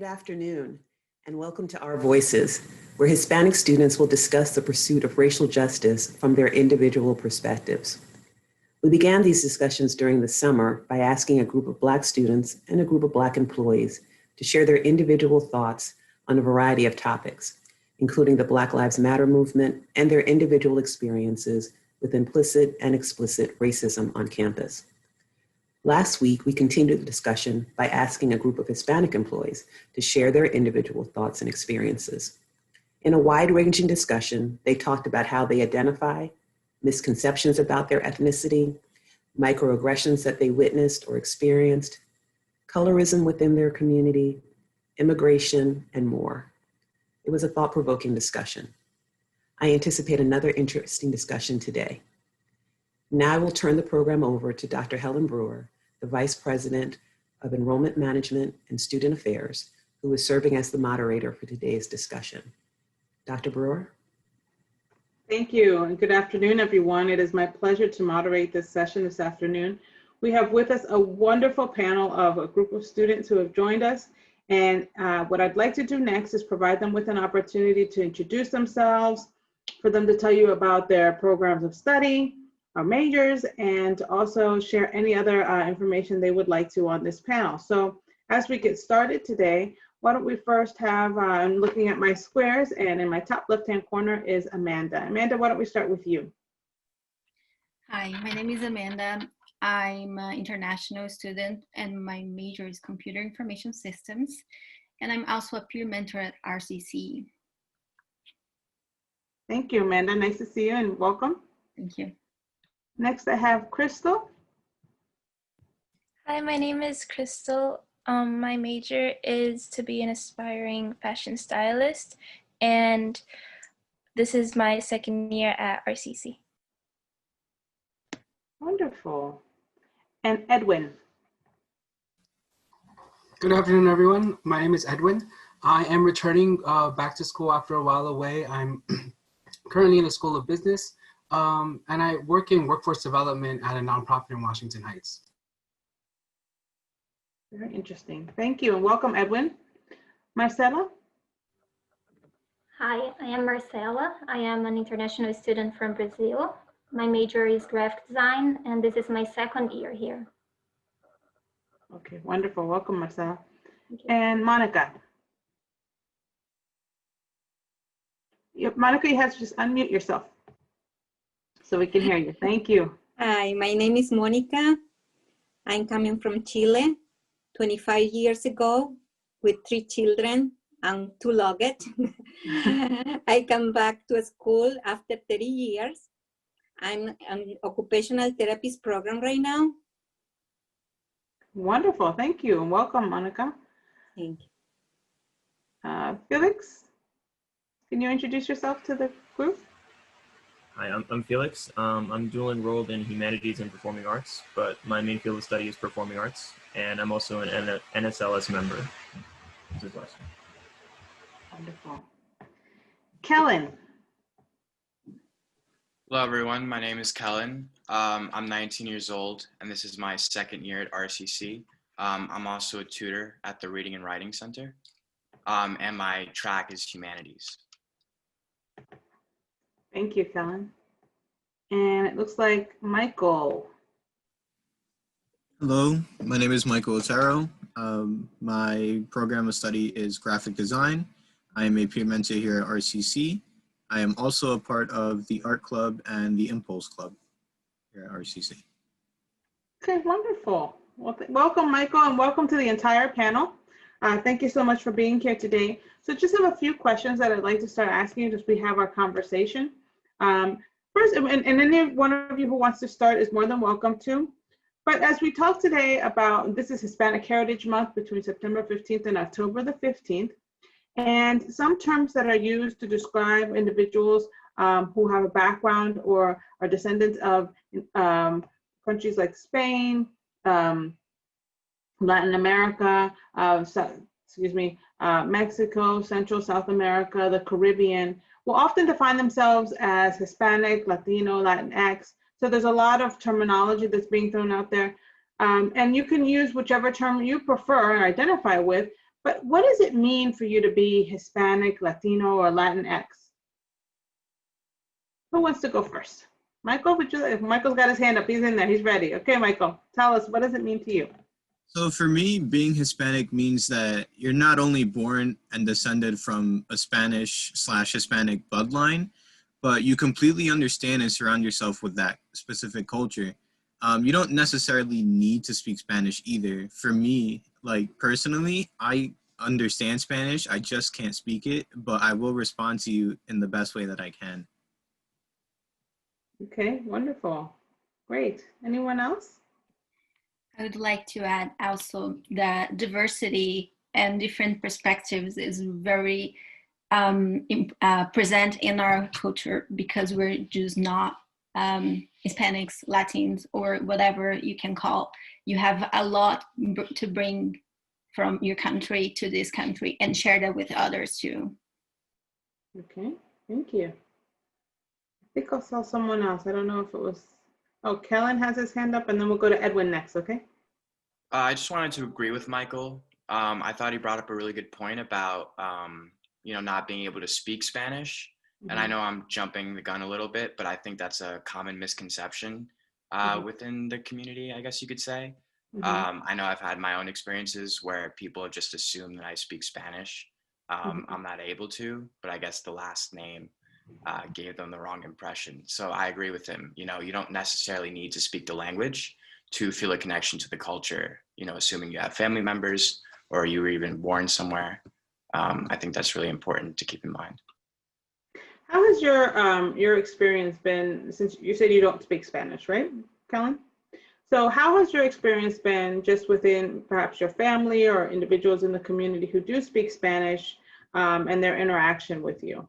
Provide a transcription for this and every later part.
afternoon, and welcome to Our Voices, where Hispanic students will discuss the pursuit of racial justice from their individual perspectives. We began these discussions during the summer by asking a group of Black students and a group of Black employees to share their individual thoughts on a variety of topics, including the Black Lives Matter movement and their individual experiences with implicit and explicit racism on campus. Last week, we continued the discussion by asking a group of Hispanic employees to share their individual thoughts and experiences. In a wide-ranging discussion, they talked about how they identify, misconceptions about their ethnicity, microaggressions that they witnessed or experienced, colorism within their community, immigration, and more. It was a thought-provoking discussion. I anticipate another interesting discussion today. Now I will turn the program over to Dr. Helen Brewer, the Vice President of Enrollment Management and Student Affairs, who is serving as the moderator for today's discussion. Dr. Brewer? Thank you, and good afternoon, everyone. It is my pleasure to moderate this session this afternoon. We have with us a wonderful panel of a group of students who have joined us, and what I'd like to do next is provide them with an opportunity to introduce themselves, for them to tell you about their programs of study, our majors, and also share any other information they would like to on this panel. So as we get started today, why don't we first have, I'm looking at my squares, and in my top left-hand corner is Amanda. Amanda, why don't we start with you? Hi, my name is Amanda. I'm an international student, and my major is computer information systems, and I'm also a peer mentor at RCC. Thank you, Amanda. Nice to see you and welcome. Thank you. Next, I have Crystal. Hi, my name is Crystal. My major is to be an aspiring fashion stylist, and this is my second year at RCC. Wonderful. And Edwin. Good afternoon, everyone. My name is Edwin. I am returning back to school after a while away. I'm currently in the School of Business, and I work in workforce development at a nonprofit in Washington Heights. Very interesting. Thank you, and welcome, Edwin. Marcela? Hi, I am Marcela. I am an international student from Brazil. My major is graphic design, and this is my second year here. Okay, wonderful. Welcome, Marcela. And Monica? Monica, you have to just unmute yourself so we can hear you. Thank you. Hi, my name is Monica. I'm coming from Chile 25 years ago with 3 children and 2 luggage. I come back to school after 30 years. I'm an occupational therapist program right now. Wonderful. Thank you. And welcome, Monica. Thank you. Felix, can you introduce yourself to the group? Hi, I'm Felix. I'm dual enrolled in humanities and performing arts, but my main field of study is performing arts, and I'm also an NSLS member. This is awesome. Wonderful. Kellen. Hello, everyone. My name is Kellen. I'm 19 years old, and this is my second year at RCC. I'm also a tutor at the Reading and Writing Center, and my track is humanities. Thank you, Kellen. And it looks like Michael. Hello, my name is Michael Otero. My program of study is graphic design. I am a peer mentor here at RCC. I am also a part of the Art Club and the Impulse Club here at RCC. Okay, wonderful. Well, welcome, Michael, and welcome to the entire panel. Thank you so much for being here today. So just have a few questions that I'd like to start asking as we have our conversation. First, and any one of you who wants to start is more than welcome to. But as we talk today about, this is Hispanic Heritage Month between September 15th and October the 15th. And some terms that are used to describe individuals who have a background or are descendants of countries like Spain, Latin America, Mexico, Central South America, the Caribbean, will often define themselves as Hispanic, Latino, Latinx. So there's a lot of terminology that's being thrown out there. And you can use whichever term you prefer and identify with, But what does it mean for you to be Hispanic, Latino, or Latinx? Who wants to go first? Michael, if Michael's got his hand up, he's in there, he's ready. Okay, Michael, tell us, what does it mean to you? So for me, being Hispanic means that you're not only born and descended from a Spanish/Hispanic bloodline, but you completely understand and surround yourself with that specific culture. You don't necessarily need to speak Spanish either. For me, like personally, I understand Spanish. I just can't speak it, but I will respond to you in the best way that I can. Okay, wonderful. Great. Anyone else? I would like to add also that diversity and different perspectives is very present in our culture, because we're just not Hispanics, Latins, or whatever you can call. You have a lot to bring from your country to this country and share that with others too. Okay, thank you. I think I saw someone else. I don't know if it was, oh, Kellen has his hand up, and then we'll go to Edwin next, okay? I just wanted to agree with Michael. I thought he brought up a really good point about, not being able to speak Spanish. And I know I'm jumping the gun a little bit, but I think that's a common misconception within the community, I guess you could say. I know I've had my own experiences where people have just assumed that I speak Spanish. I'm not able to, but I guess the last name gave them the wrong impression. So I agree with him. You don't necessarily need to speak the language to feel a connection to the culture, assuming you have family members or you were even born somewhere. I think that's really important to keep in mind. How has your experience been, since you said you don't speak Spanish, right, Kellen? So how has your experience been just within perhaps your family or individuals in the community who do speak Spanish and their interaction with you?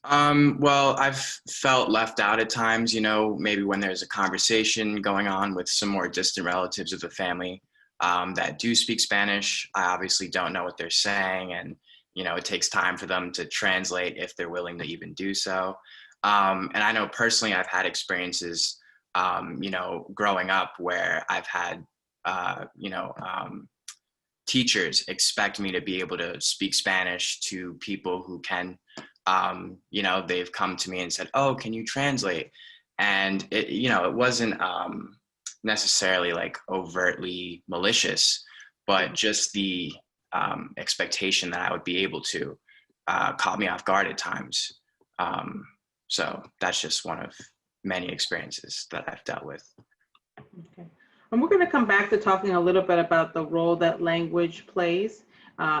Well, I've felt left out at times, maybe when there's a conversation going on with some more distant relatives of the family that do speak Spanish. I obviously don't know what they're saying, and it takes time for them to translate if they're willing to even do so. And I know personally I've had experiences, growing up where I've had, teachers expect me to be able to speak Spanish to people who can. They've come to me and said, "Oh, can you translate?" And it wasn't necessarily like overtly malicious, but just the expectation that I would be able to caught me off guard at times. So that's just one of many experiences that I've dealt with. Okay. And we're going to come back to talking a little bit about the role that language plays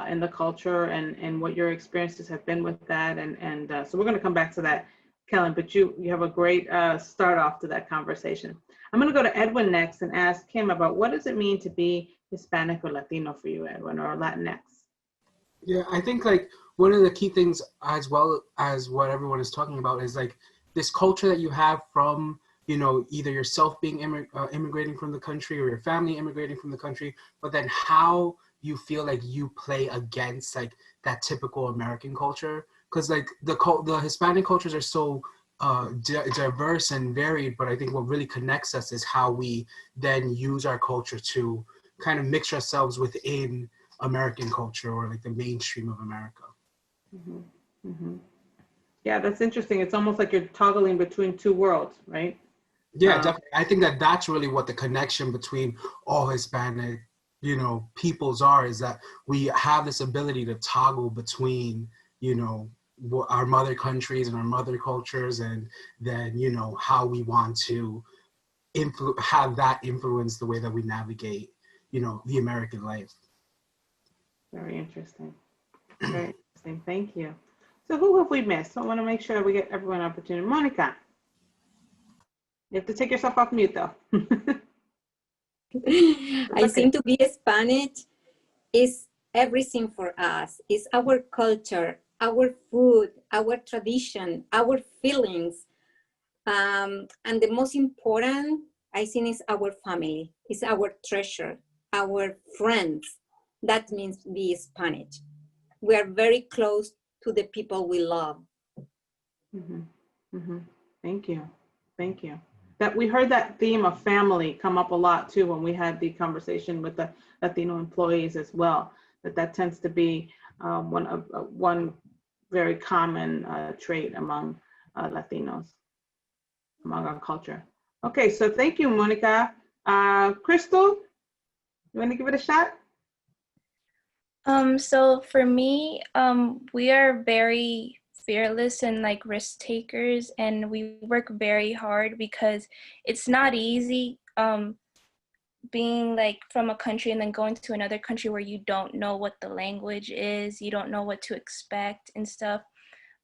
in the culture and what your experiences have been with that. And so we're going to come back to that, Kellen, but you have a great start off to that conversation. I'm going to go to Edwin next and ask him about what does it mean to be Hispanic or Latino for you, Edwin, or Latinx? Yeah, I think like one of the key things, as well as what everyone is talking about, is like this culture that you have from, either yourself being immigrating from the country or your family immigrating from the country, but then how you feel like you play against like that typical American culture. Because like the Hispanic cultures are so diverse and varied, but I think what really connects us is how we then use our culture to kind of mix ourselves within American culture or like the mainstream of America. Yeah, that's interesting. It's almost like you're toggling between two worlds, right? Yeah, definitely. I think that that's really what the connection between all Hispanic, peoples are, is that we have this ability to toggle between, our mother countries and our mother cultures, and then, how we want to have that influence the way that we navigate, the American life. Very interesting. Very interesting. Thank you. So who have we missed? I want to make sure we get everyone an opportunity. Monica. You have to take yourself off mute, though. I think to be Spanish is everything for us. It's our culture, our food, our tradition, our feelings. And the most important, I think, is our family. It's our treasure, our friends. That means be Spanish. We are very close to the people we love. Thank you. Thank you. That we heard that theme of family come up a lot too when we had the conversation with the Latino employees as well. that tends to be one very common trait among Latinos, among our culture. Okay, so thank you, Monica. Crystal, you want to give it a shot? So for me, we are very fearless and like risk takers, and we work very hard because it's not easy being like from a country and then going to another country where you don't know what the language is, you don't know what to expect and stuff.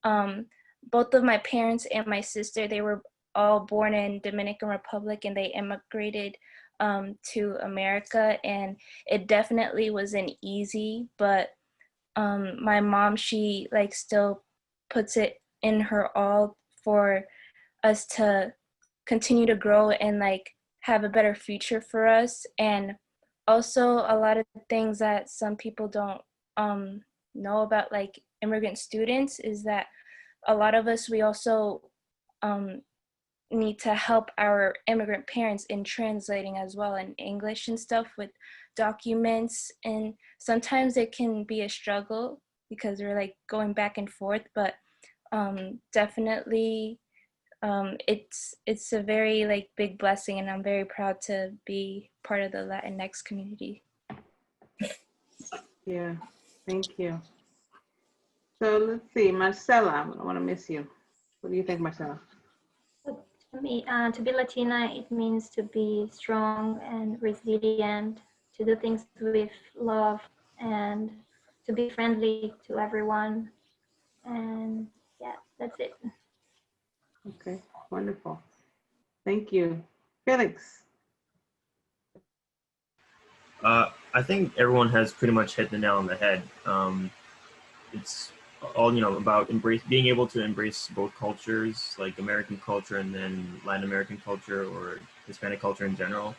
Both of my parents and my sister, they were all born in Dominican Republic, and they immigrated to America, and it definitely wasn't easy, but my mom, she like still puts it in her all for us to continue to grow and like have a better future for us. And also a lot of things that some people don't know about like immigrant students is that a lot of us, we also need to help our immigrant parents in translating as well in English and stuff with documents, and sometimes it can be a struggle because we're like going back and forth, but definitely it's a very like big blessing, and I'm very proud to be part of the Latinx community. Yeah, thank you. So let's see, Marcela, I don't want to miss you. What do you think, Marcela? To me, to be Latina, it means to be strong and resilient, to do things with love, and to be friendly to everyone. And yeah, that's it. Okay, wonderful. Thank you. Felix. I think everyone has pretty much hit the nail on the head. It's all, about being able to embrace both cultures, like American culture and then Latin American culture or Hispanic culture in general.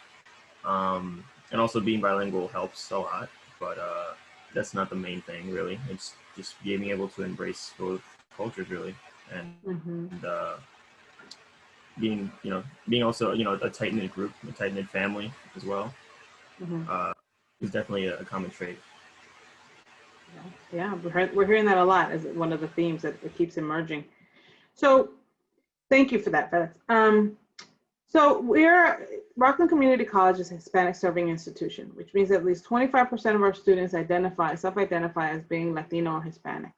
And also being bilingual helps a lot, but that's not the main thing really. It's just being able to embrace both cultures really, and being also, a tight-knit group, a tight-knit family as well, is definitely a common trait. Yeah, we're hearing that a lot as one of the themes that keeps emerging. So thank you for that, Felix. So Rockland Community College is a Hispanic serving institution, which means at least 25% of our students self-identify as being Latino or Hispanic.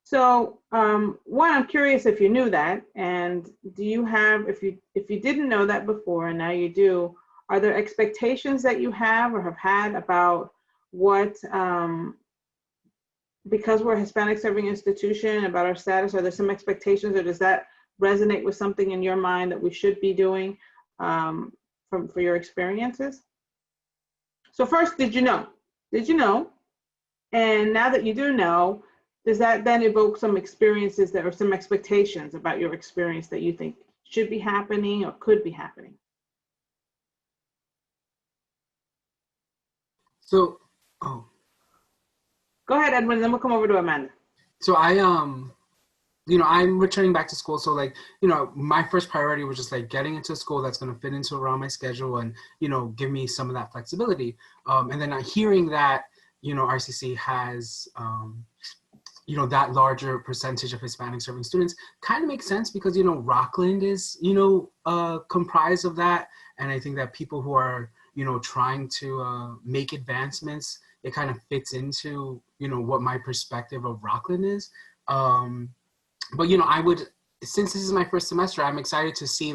So one, I'm curious if you knew that, and do you have, if you didn't know that before and now you do, are there expectations that you have or have had about what, because we're a Hispanic serving institution, about our status, are there some expectations, or does that resonate with something in your mind that we should be doing for your experiences? So first, did you know? Did you know? And now that you do know, does that then evoke some experiences that are some expectations about your experience that you think should be happening or could be happening? So, Go ahead, Edwin, then we'll come over to Amanda. So I'm returning back to school. So my first priority was just like getting into a school that's going to fit into around my schedule and, give me some of that flexibility. And then hearing that, RCC has, that larger percentage of Hispanic serving students kind of makes sense because, Rockland is, comprised of that. And I think that people who are, trying to make advancements, it kind of fits into, what my perspective of Rockland is. But, since this is my first semester, I'm excited to see,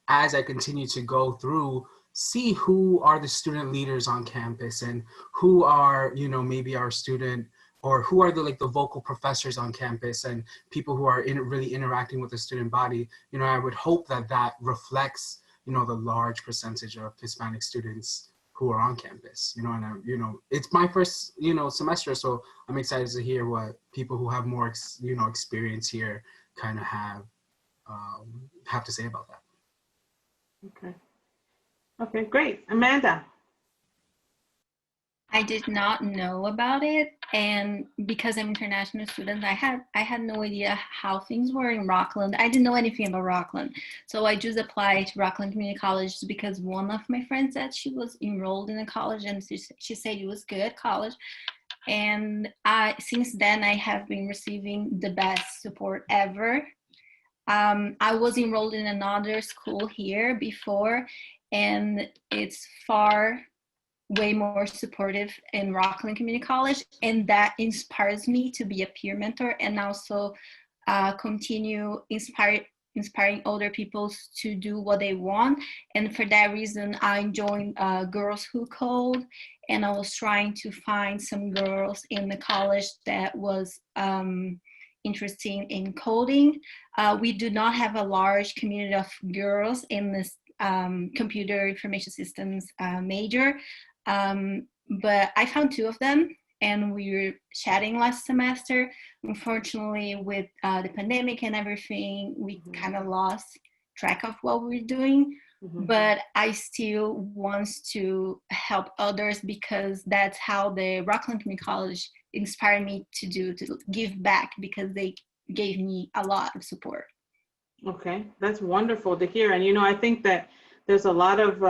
as I continue to go through, see who are the student leaders on campus and who are, maybe our student, or who are the vocal professors on campus and people who are really interacting with the student body. I would hope that reflects, the large percentage of Hispanic students who are on campus, and it's my first, semester, so I'm excited to hear what people who have more, experience here kind of have to say about that. Okay, great. Amanda. I did not know about it, and because I'm an international student, I had no idea how things were in Rockland. I didn't know anything about Rockland, so I just applied to Rockland Community College because one of my friends said she was enrolled in a college, and she said it was good college, And since then, I have been receiving the best support ever. I was enrolled in another school here before, and it's way more supportive in Rockland Community College, and that inspires me to be a peer mentor and also continue inspiring other people to do what they want. And for that reason, I joined Girls Who Code, and I was trying to find some girls in the college that was interested in coding. We do not have a large community of girls in this computer information systems major, but I found 2 of them, and we were chatting last semester. Unfortunately, with the pandemic and everything, we kind of lost track of what we were doing. But I still want to help others, because that's how the Rockland Community College inspired me to give back, because they gave me a lot of support. Okay, that's wonderful to hear. And, I think that there's a lot of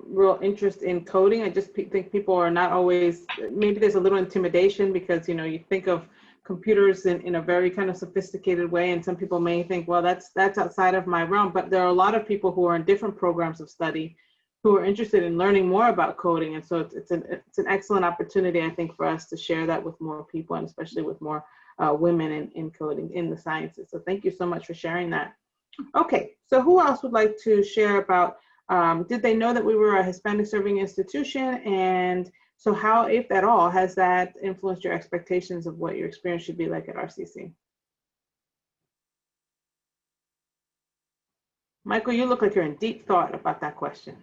real interest in coding. I just think people are not always, maybe there's a little intimidation because, you think of computers in a very kind of sophisticated way. And some people may think, well, that's outside of my realm. But there are a lot of people who are in different programs of study who are interested in learning more about coding. And so it's an excellent opportunity, I think, for us to share that with more people, and especially with more women in coding, in the sciences. So thank you so much for sharing that. Okay, so who else would like to share about, did they know that we were a Hispanic serving institution? And so how, if at all, has that influenced your expectations of what your experience should be like at RCC? Michael, you look like you're in deep thought about that question.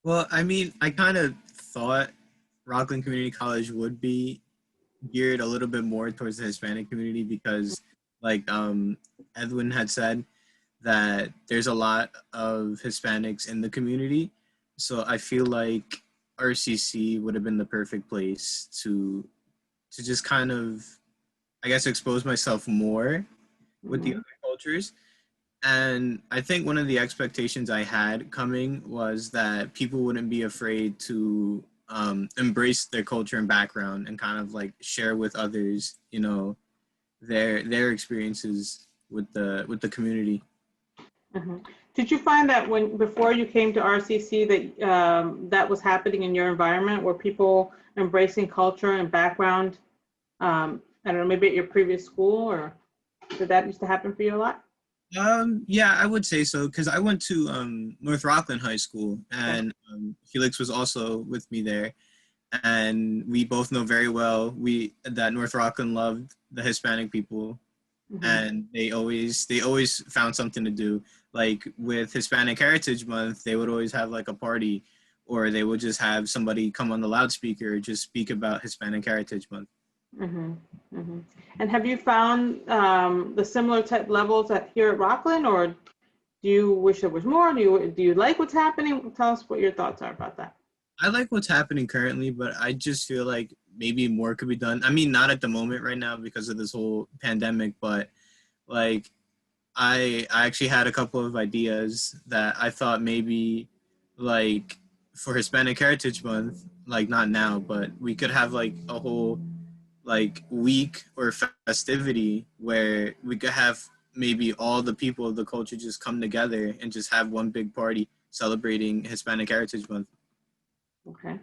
Well, I mean, I kind of thought Rockland Community College would be geared a little bit more towards the Hispanic community because, like Edwin had said, that there's a lot of Hispanics in the community. So I feel like RCC would have been the perfect place to just kind of, I guess, expose myself more with the other cultures. And I think one of the expectations I had coming was that people wouldn't be afraid to embrace their culture and background and kind of like share with others, their experiences with the community. Did you find that before you came to RCC that that was happening in your environment? Were people embracing culture and background? I don't know, maybe at your previous school, or did that used to happen for you a lot? Yeah, I would say so, because I went to North Rockland High School, and Felix was also with me there, and we both know very well that North Rockland loved the Hispanic people, and they always found something to do. Like with Hispanic Heritage Month, they would always have like a party, or they would just have somebody come on the loudspeaker just speak about Hispanic Heritage Month. And have you found the similar type levels here at Rockland, or do you wish there was more? Do you like what's happening? Tell us what your thoughts are about that. I like what's happening currently, but I just feel like maybe more could be done. I mean, not at the moment right now because of this whole pandemic, but like I actually had a couple of ideas that I thought maybe like for Hispanic Heritage Month, like not now, but we could have like a whole like week or festivity where we could have maybe all the people of the culture just come together and just have one big party celebrating Hispanic Heritage Month. Okay.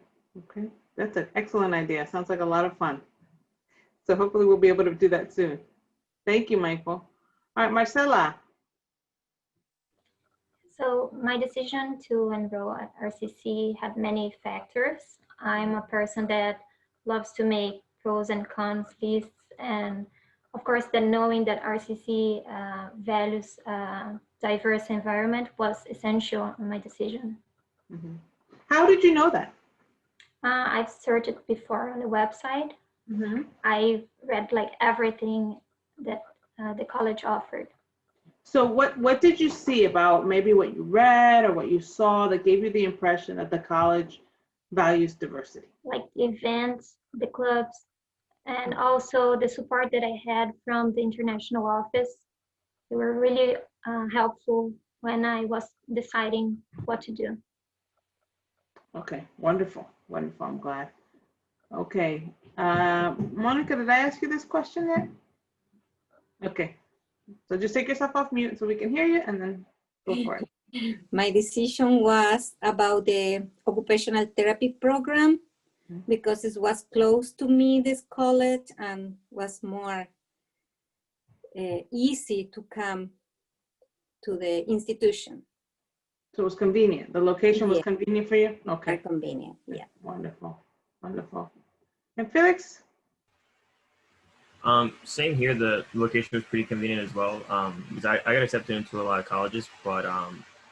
That's an excellent idea. Sounds like a lot of fun. So hopefully we'll be able to do that soon. Thank you, Michael. All right, Marcela. So my decision to enroll at RCC had many factors. I'm a person that loves to make pros and cons lists, and of course, then knowing that RCC values diverse environment was essential in my decision. How did you know that? I've searched it before on the website. I read like everything that the college offered. So what did you see about maybe what you read or what you saw that gave you the impression that the college values diversity? Like the events, the clubs, and also the support that I had from the international office. They were really helpful when I was deciding what to do. Okay, wonderful. I'm glad. Okay. Monica, did I ask you this question yet? Okay. So just take yourself off mute so we can hear you and then go for it. My decision was about the occupational therapy program because it was close to me, this college, and was more easy to come to the institution. So it was convenient. The location was Yeah. convenient for you? Okay. Very convenient, yeah. Wonderful. Wonderful. And Felix? Same here. The location was pretty convenient as well. Because I got accepted into a lot of colleges, but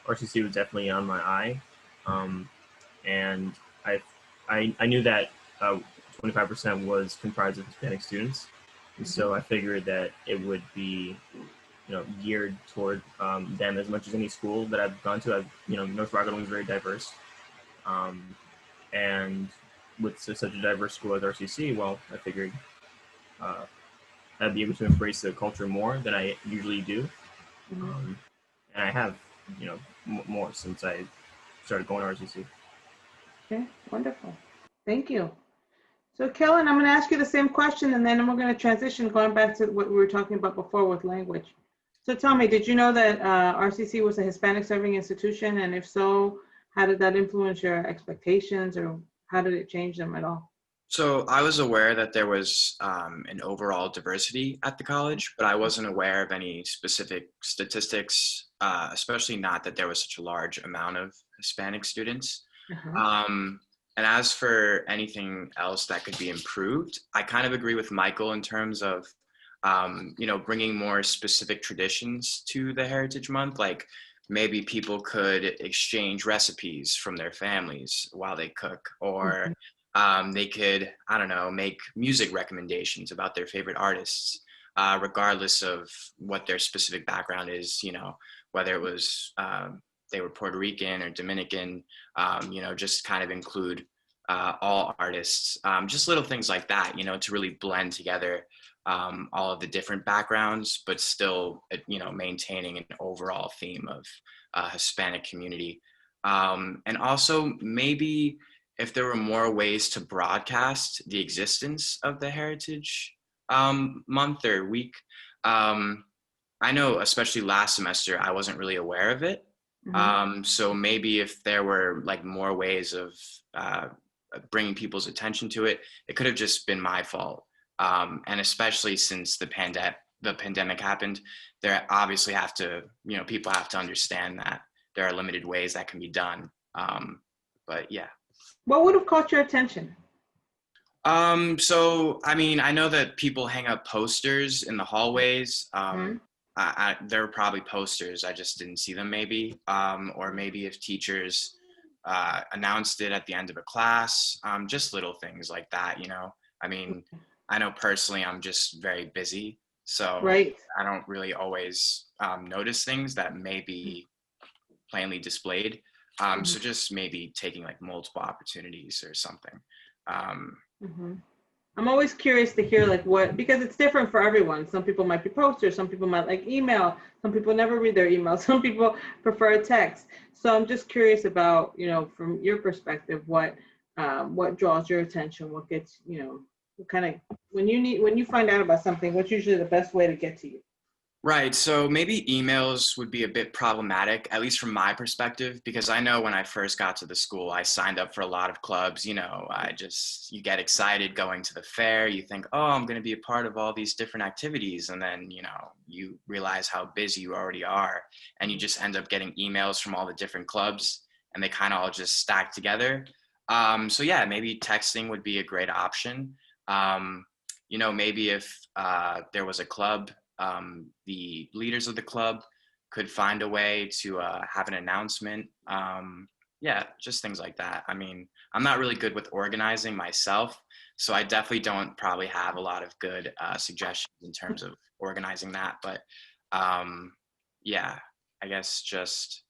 RCC was definitely on my eye. And I knew that 25% was comprised of Hispanic students, and so I figured that it would be, geared toward them as much as any school that I've gone to. North Rockland was very diverse, and with such a diverse school as RCC, well, I figured I'd be able to embrace the culture more than I usually do, and I have, more since I started going to RCC. Okay, wonderful. Thank you. So Kellen, I'm going to ask you the same question, and then we're going to transition going back to what we were talking about before with language. So tell me, did you know that RCC was a Hispanic serving institution? And if so, how did that influence your expectations, or how did it change them at all? So I was aware that there was an overall diversity at the college, but I wasn't aware of any specific statistics, especially not that there was such a large amount of Hispanic students. And as for anything else that could be improved, I kind of agree with Michael in terms of, bringing more specific traditions to the Heritage Month. Like maybe people could exchange recipes from their families while they cook, or they could, I don't know, make music recommendations about their favorite artists, regardless of what their specific background is, whether it was they were Puerto Rican or Dominican, just kind of include all artists, just little things like that, to really blend together all of the different backgrounds, but still, maintaining an overall theme of Hispanic community. And also maybe if there were more ways to broadcast the existence of the Heritage Month or week. I know, especially last semester, I wasn't really aware of it. So maybe if there were like more ways of bringing people's attention to it, it could have just been my fault. And especially since the pandemic happened, there obviously people have to understand that there are limited ways that can be done. But yeah. What would have caught your attention? So, I know that people hang up posters in the hallways. There were probably posters, I just didn't see them maybe. Or maybe if teachers announced it at the end of a class, just little things like that, I know personally I'm just very busy, so I don't really always notice things that may be plainly displayed. So just maybe taking like multiple opportunities or something. I'm always curious to hear because it's different for everyone. Some people might be posters, some people might like email, some people never read their email, some people prefer text. So I'm just curious about, from your perspective, what draws your attention, what gets, what kind of, when you find out about something, what's usually the best way to get to you? Right. So maybe emails would be a bit problematic, at least from my perspective, because I know when I first got to the school, I signed up for a lot of clubs. You get excited going to the fair. You think, oh, I'm going to be a part of all these different activities. And then, you realize how busy you already are. And you just end up getting emails from all the different clubs, and they kind of all just stack together. So yeah, maybe texting would be a great option. Maybe if there was a club, the leaders of the club could find a way to have an announcement. Just things like that. I'm not really good with organizing myself, so I definitely don't probably have a lot of good suggestions in terms of organizing that. But I guess just,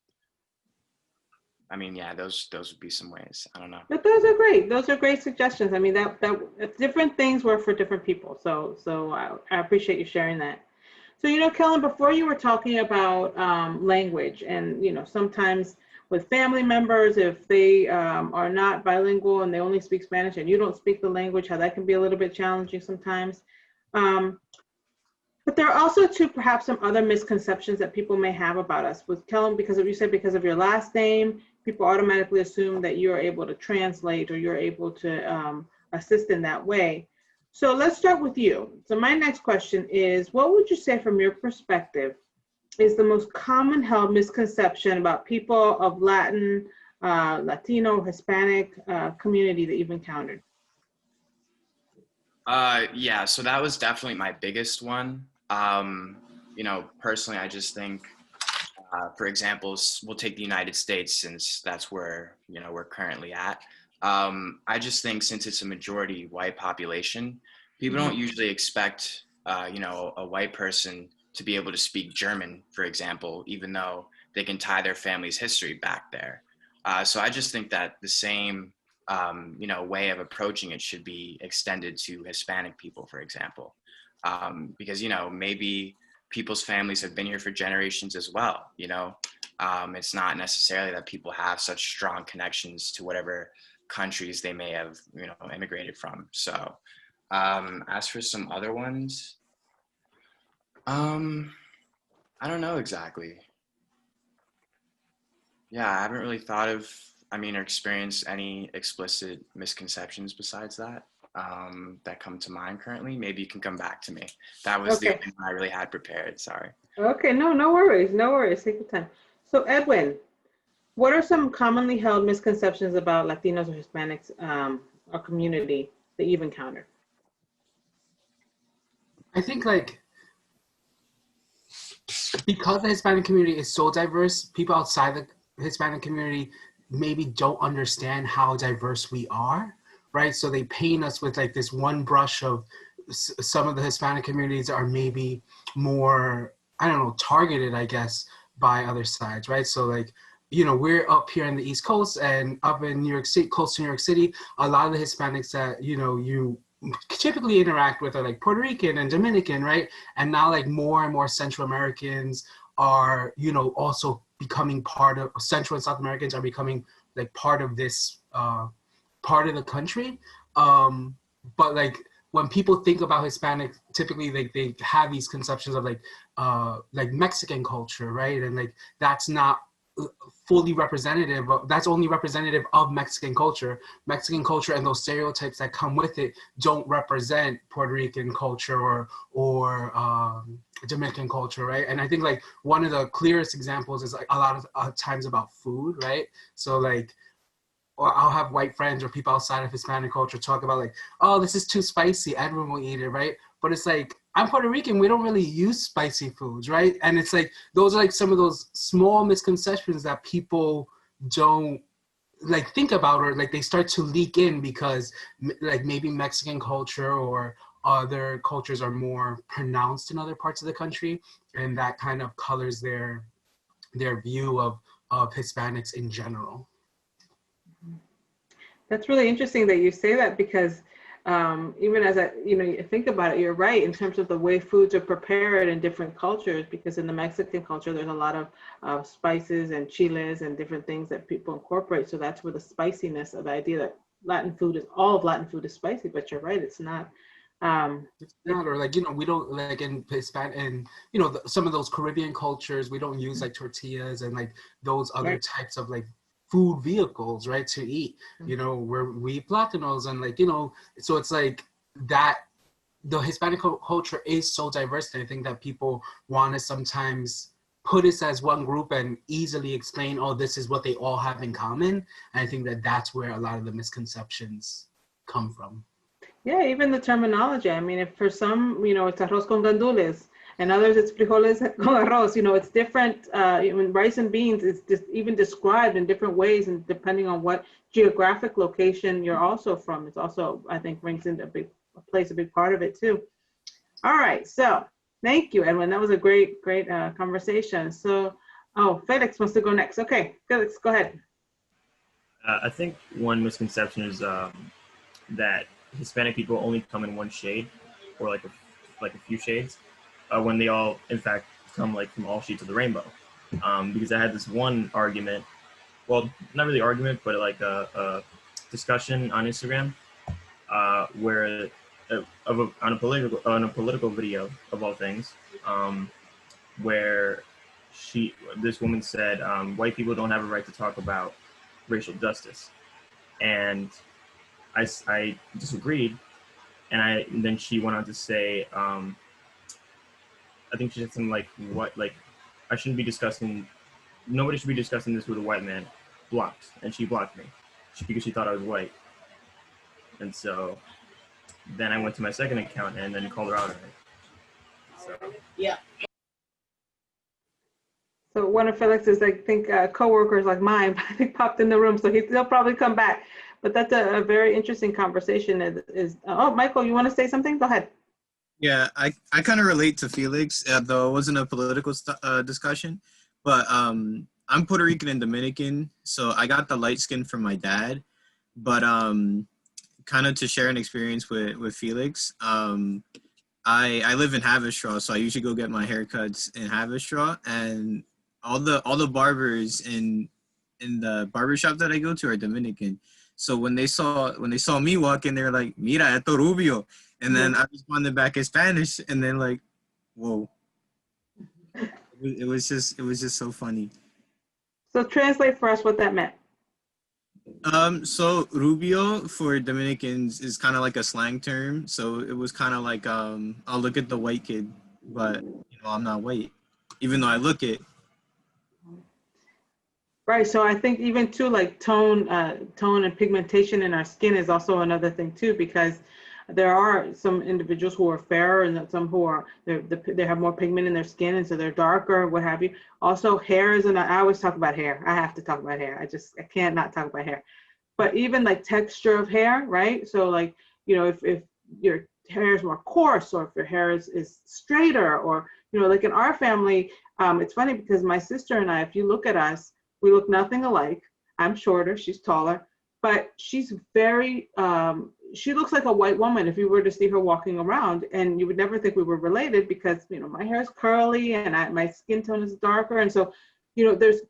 those would be some ways. I don't know. But those are great. Those are great suggestions. That different things work for different people. So I appreciate you sharing that. So, Kellen, before you were talking about language, and, sometimes with family members, if they are not bilingual and they only speak Spanish and you don't speak the language, how that can be a little bit challenging sometimes. But there are also too perhaps some other misconceptions that people may have about us. With Kellen, because of you said because of your last name, people automatically assume that you're able to translate or you're able to assist in that way. So let's start with you. So my next question is, what would you say from your perspective is the most common held misconception about people of Latin, Latino, Hispanic community that you've encountered? Yeah, so that was definitely my biggest one. You know, personally, I just think, for example, we'll take the United States since that's where, you know, we're currently at. I just think since it's a majority white population, people don't usually expect, you know, a white person to be able to speak German, for example, even though they can tie their family's history back there. So I just think that the same, you know, way of approaching it should be extended to Hispanic people, for example, because, you know, maybe people's families have been here for generations as well. You know, it's not necessarily that people have such strong connections to whatever countries they may have, you know, immigrated from. So as for some other ones, I don't know exactly. Yeah, I haven't really thought of, I mean, or experienced any explicit misconceptions besides that that come to mind currently. Maybe you can come back to me. That was the only one I really had prepared. Sorry. Okay, no worries, no worries. Take your time. So Edwin, what are some commonly held misconceptions about Latinos or Hispanics or community that you've encountered? I think like because the Hispanic community is so diverse, people outside the Hispanic community maybe don't understand how diverse we are, right? So they paint us with like this one brush of some of the Hispanic communities are maybe more, I don't know, targeted, I guess, by other sides, right? So like, you know, we're up here in the East Coast and up in New York City, close to New York City, a lot of the Hispanics that, you know, you typically interact with are like Puerto Rican and Dominican, right? And now like more and more Central Americans are, you know, also becoming part of, Central and South Americans are becoming like part of this part of the country. But like when people think about Hispanic, typically like they have these conceptions of like Mexican culture, right? And like that's not fully representative. That's only representative of Mexican culture. Mexican culture and those stereotypes that come with it don't represent Puerto Rican culture or Dominican culture, right? And I think like one of the clearest examples is like a lot of times about food, right? So like, or I'll have white friends or people outside of Hispanic culture talk about like, oh, this is too spicy, everyone will eat it, right? But it's like, I'm Puerto Rican, we don't really use spicy foods, right? And it's like, those are like some of those small misconceptions that people don't like think about, or like they start to leak in because like maybe Mexican culture or other cultures are more pronounced in other parts of the country. And that kind of colors their view of Hispanics in general. That's really interesting that you say that, because even as you think about it, you're right in terms of the way foods are prepared in different cultures, because in the Mexican culture, there's a lot of spices and chiles and different things that people incorporate. So that's where the spiciness of the idea that all of Latin food is spicy, but you're right, it's not. It's not, or like, you know, we don't like in Hispanic and, you know, some of those Caribbean cultures, we don't use like tortillas and like those other types of like food vehicles, right, to eat, you know, where we eat platanos and like, you know, so it's like that the Hispanic culture is so diverse, and I think that people want to sometimes put us as one group and easily explain, oh, this is what they all have in common. And I think that that's where a lot of the misconceptions come from. Yeah, even the terminology. I mean, if for some, you know, it's arroz con gandules, and others it's frijoles con arroz. You know, it's different. When rice and beans is just even described in different ways, and depending on what geographic location you're also from, it's also, I think, brings into plays a big part of it too. All right, so thank you, Edwin. That was a great conversation. So, oh, Felix wants to go next. Okay, Felix, go ahead. I think one misconception is that Hispanic people only come in one shade, or like a few shades, when they all in fact come like from all shades of the rainbow. Because I had this one argument well, not really argument, but like a discussion on Instagram, where on a political video of all things, where this woman said, white people don't have a right to talk about racial justice, and I disagreed, and then she went on to say, I think she said something like, what, like, I shouldn't be discussing, nobody should be discussing this with a white man, blocked, and she blocked me because she thought I was white. And so then I went to my second account and then called her out on it. So Yeah. So one of Felix's, I think, coworkers like mine, I think, popped in the room, so he'll probably come back. But that's a very interesting conversation. Oh, Michael, you want to say something? Go ahead. Yeah, I kind of relate to Felix, though it wasn't a political discussion, but I'm Puerto Rican and Dominican, so I got the light skin from my dad, but kind of to share an experience with Felix, I live in Haverstraw, so I usually go get my haircuts in Haverstraw, and all the barbers in the barbershop that I go to are Dominican. So when they saw me walk in, they're like, "Mira, esto rubio," and then I responded back in Spanish, and then like, whoa, it was just so funny. So translate for us what that meant. So rubio for Dominicans is kind of like a slang term. So it was kind of like, I'll look at the white kid, but I'm not white, even though I look it. Right. So I think even too, like tone and pigmentation in our skin is also another thing too, because there are some individuals who are fairer and some who are they have more pigment in their skin, and so they're darker, what have you. Also, hair is I always talk about hair. I have to talk about hair. I can't not talk about hair. But even like texture of hair, right? So like, if your hair is more coarse, or if your hair is straighter, or, like in our family, it's funny because my sister and I, if you look at us, we look nothing alike. I'm shorter, she's taller, but she's very, she looks like a white woman if you were to see her walking around, and you would never think we were related because, my hair is curly and my skin tone is darker. And so, that's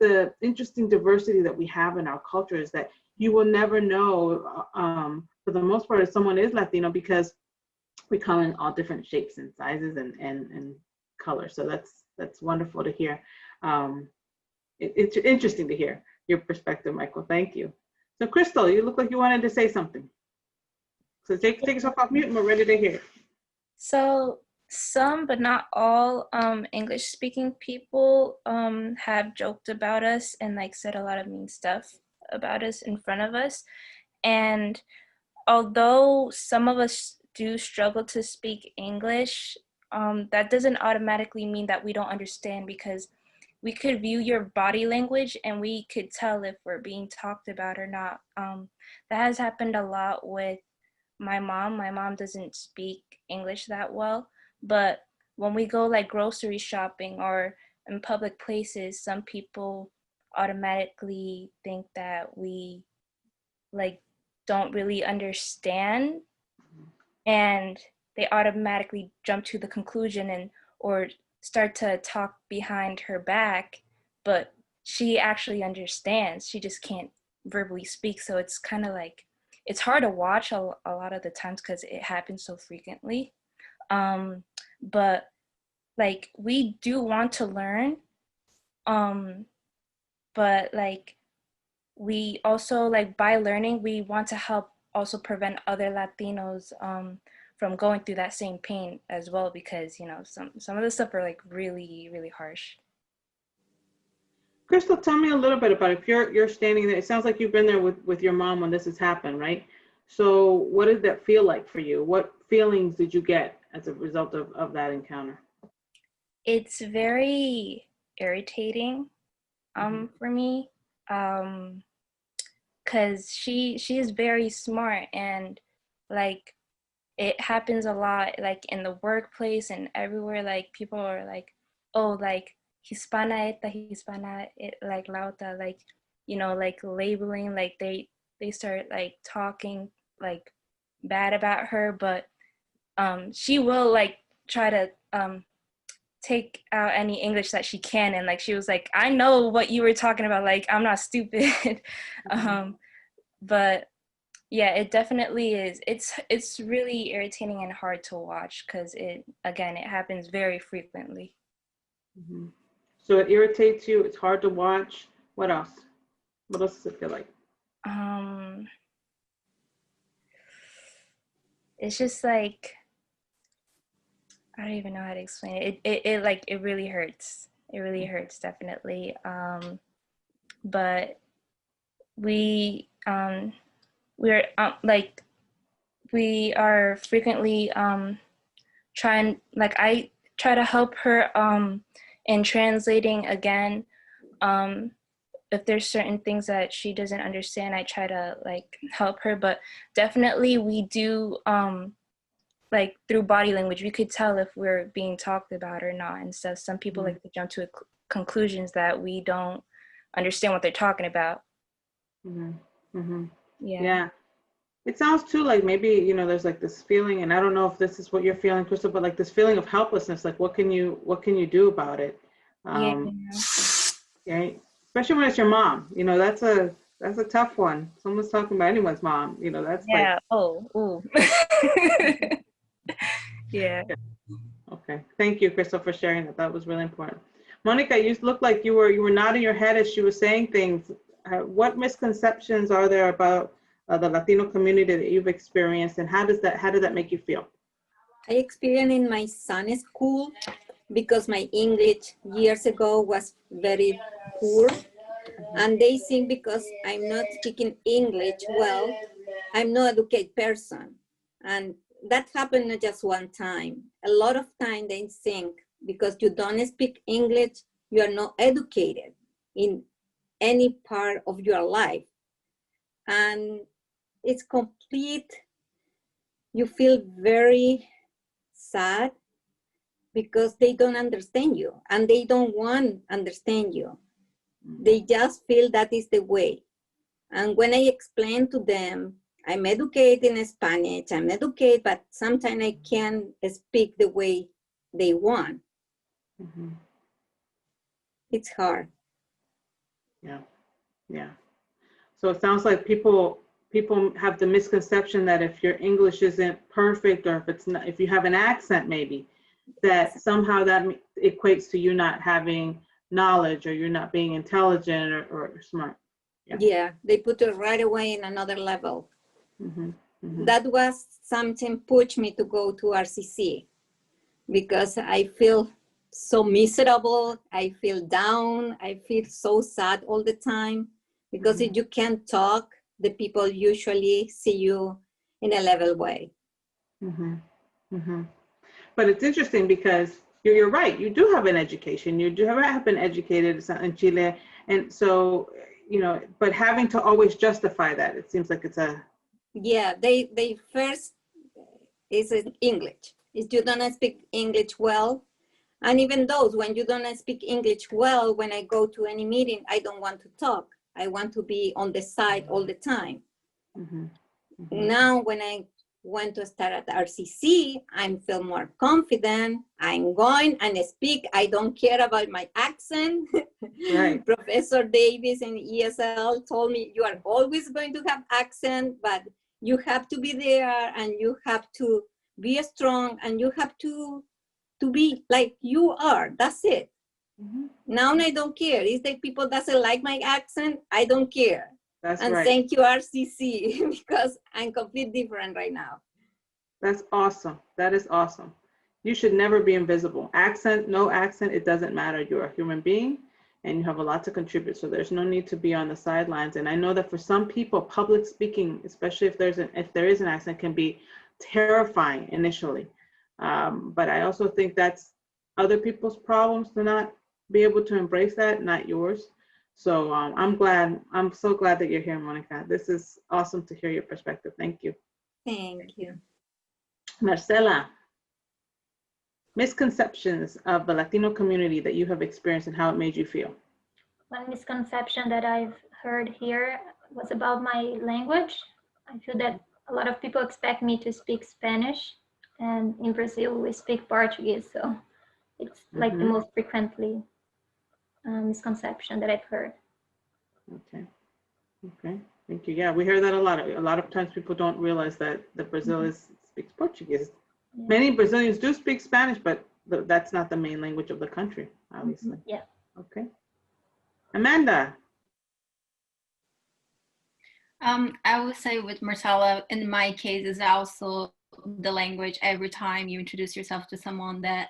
the interesting diversity that we have in our culture, is that you will never know, for the most part, if someone is Latino, because we come in all different shapes and sizes and colors. So that's wonderful to hear. It's interesting to hear your perspective, Michael. Thank you. So Crystal, you look like you wanted to say something. So take yourself off mute and we're ready to hear it. So some, but not all, English speaking people have joked about us and like said a lot of mean stuff about us in front of us. And although some of us do struggle to speak English, that doesn't automatically mean that we don't understand, because we could view your body language and we could tell if we're being talked about or not. That has happened a lot with my mom. My mom doesn't speak English that well, but when we go like grocery shopping or in public places, some people automatically think that we like don't really understand, and they automatically jump to the conclusion or start to talk behind her back, but she actually understands. She just can't verbally speak. So it's kind of like, it's hard to watch a lot of the times because it happens so frequently. But like, we do want to learn, but like, we also, like, by learning, we want to help also prevent other Latinos from going through that same pain as well, because some of the stuff are like really, really harsh. Crystal, tell me a little bit about, if you're standing there, it sounds like you've been there with your mom when this has happened, right? So what did that feel like for you? What feelings did you get as a result of that encounter? It's very irritating for me, because she is very smart, and like, it happens a lot, like in the workplace and everywhere. Like, people are like, oh, like Hispana esta, Hispana like la otra, like, like labeling, like they start like talking like bad about her, but she will like try to take out any English that she can, and like she was like, I know what you were talking about, like I'm not stupid. But yeah, it definitely is. It's really irritating and hard to watch because it happens very frequently. So it irritates you, it's hard to watch. What else? What else does it feel like? It's just like, I don't even know how to explain it. It really hurts. It really hurts, definitely. But we are frequently trying, like I try to help her in translating again. If there's certain things that she doesn't understand, I try to like help her, but definitely we do like through body language, we could tell if we're being talked about or not. And so some people like to jump to conclusions that we don't understand what they're talking about. Yeah. It sounds too like maybe, there's like this feeling, and I don't know if this is what you're feeling, Crystal, but like this feeling of helplessness, like what can you do about it? Yeah. Especially when it's your mom, that's a tough one. Someone's talking about anyone's mom, that's like. Ooh. Yeah. Okay. Thank you, Crystal, for sharing that. That was really important. Monica, you looked like you were nodding your head as she was saying things. What misconceptions are there about the Latino community that you've experienced, and how did that make you feel? I experienced in my son's school because my English years ago was very poor, and they think because I'm not speaking English well, I'm not an educated person. And that happened not just one time. A lot of time they think because you don't speak English, you are not educated in any part of your life. And it's complete, you feel very sad because they don't understand you and they don't want to understand you. They just feel that is the way. And when I explain to them, I'm educated in Spanish, I'm educated, but sometimes I can't speak the way they want. It's hard. Yeah. So it sounds like people have the misconception that if your English isn't perfect, or if you have an accent maybe, that somehow that equates to you not having knowledge, or you're not being intelligent or smart. Yeah, they put it right away in another level. That was something pushed me to go to RCC because I feel so miserable. I feel down. I feel so sad all the time because if you can't talk, the people usually see you in a level way. But it's interesting because you're right. You do have an education. You do have been educated in Chile. And so, but having to always justify that, it seems like it's a... Yeah, they first is in English. If you don't speak English well, and even those, when you don't speak English well, when I go to any meeting, I don't want to talk. I want to be on the side all the time. Now, when I went to start at RCC, I feel more confident. I'm going and speak. I don't care about my accent. Right. Professor Davis in ESL told me, you are always going to have accent, but you have to be there and you have to be strong and you have to be like you are. That's it. Now I don't care. If the people doesn't like my accent, I don't care. That's and right. Thank you, RCC, because I'm completely different right now. That's awesome. That is awesome. You should never be invisible. Accent, no accent, it doesn't matter. You're a human being and you have a lot to contribute. So there's no need to be on the sidelines. And I know that for some people, public speaking, especially if there is an accent, can be terrifying initially. But I also think that's other people's problems to not be able to embrace that, not yours. So I'm so glad that you're here, Monica. This is awesome to hear your perspective. Thank you. Thank you. Marcela, misconceptions of the Latino community that you have experienced and how it made you feel. One misconception that I've heard here was about my language. I feel that a lot of people expect me to speak Spanish, and in Brazil we speak Portuguese, so It's like the most frequently misconception that I've heard. Okay. Okay. Thank you. Yeah, we hear that a lot. A lot of times people don't realize that the Brazil speaks Portuguese. Yeah. Many Brazilians do speak Spanish, but that's not the main language of the country, obviously. Yeah. Okay. Amanda. I would say with Marcella, in my case, is also the language. Every time you introduce yourself to someone that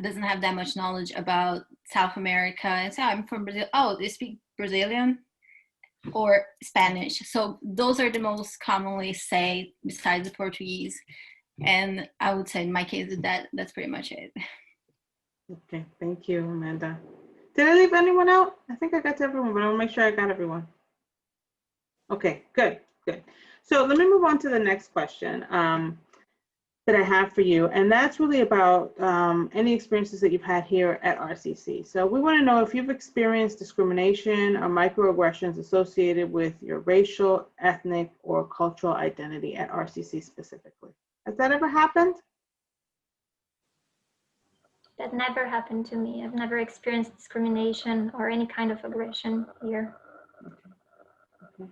doesn't have that much knowledge about South America, and say, I'm from Brazil. Oh, they speak Brazilian or Spanish. So those are the most commonly said besides the Portuguese. And I would say in my case, that's pretty much it. Okay. Thank you, Amanda. Did I leave anyone out? I think I got to everyone, but I want to make sure I got everyone. Okay, good, good. So let me move on to the next question that I have for you, and that's really about any experiences that you've had here at RCC. So we want to know if you've experienced discrimination or microaggressions associated with your racial, ethnic, or cultural identity at RCC specifically. Has that ever happened? That never happened to me. I've never experienced discrimination or any kind of aggression here. Okay.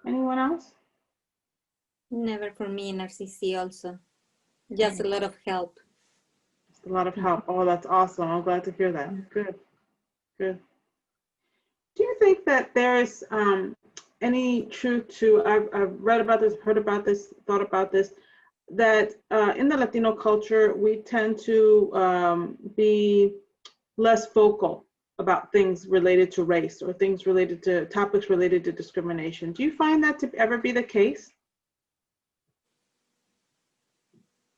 Anyone else? Never for me in RCC also. Just a lot of help. Just a lot of help. Oh, that's awesome. I'm glad to hear that. Good, good. Do you think that there is any truth to, I've read about this, heard about this, thought about this, that in the Latino culture, we tend to be less vocal about things related to race or things related to topics related to discrimination. Do you find that to ever be the case?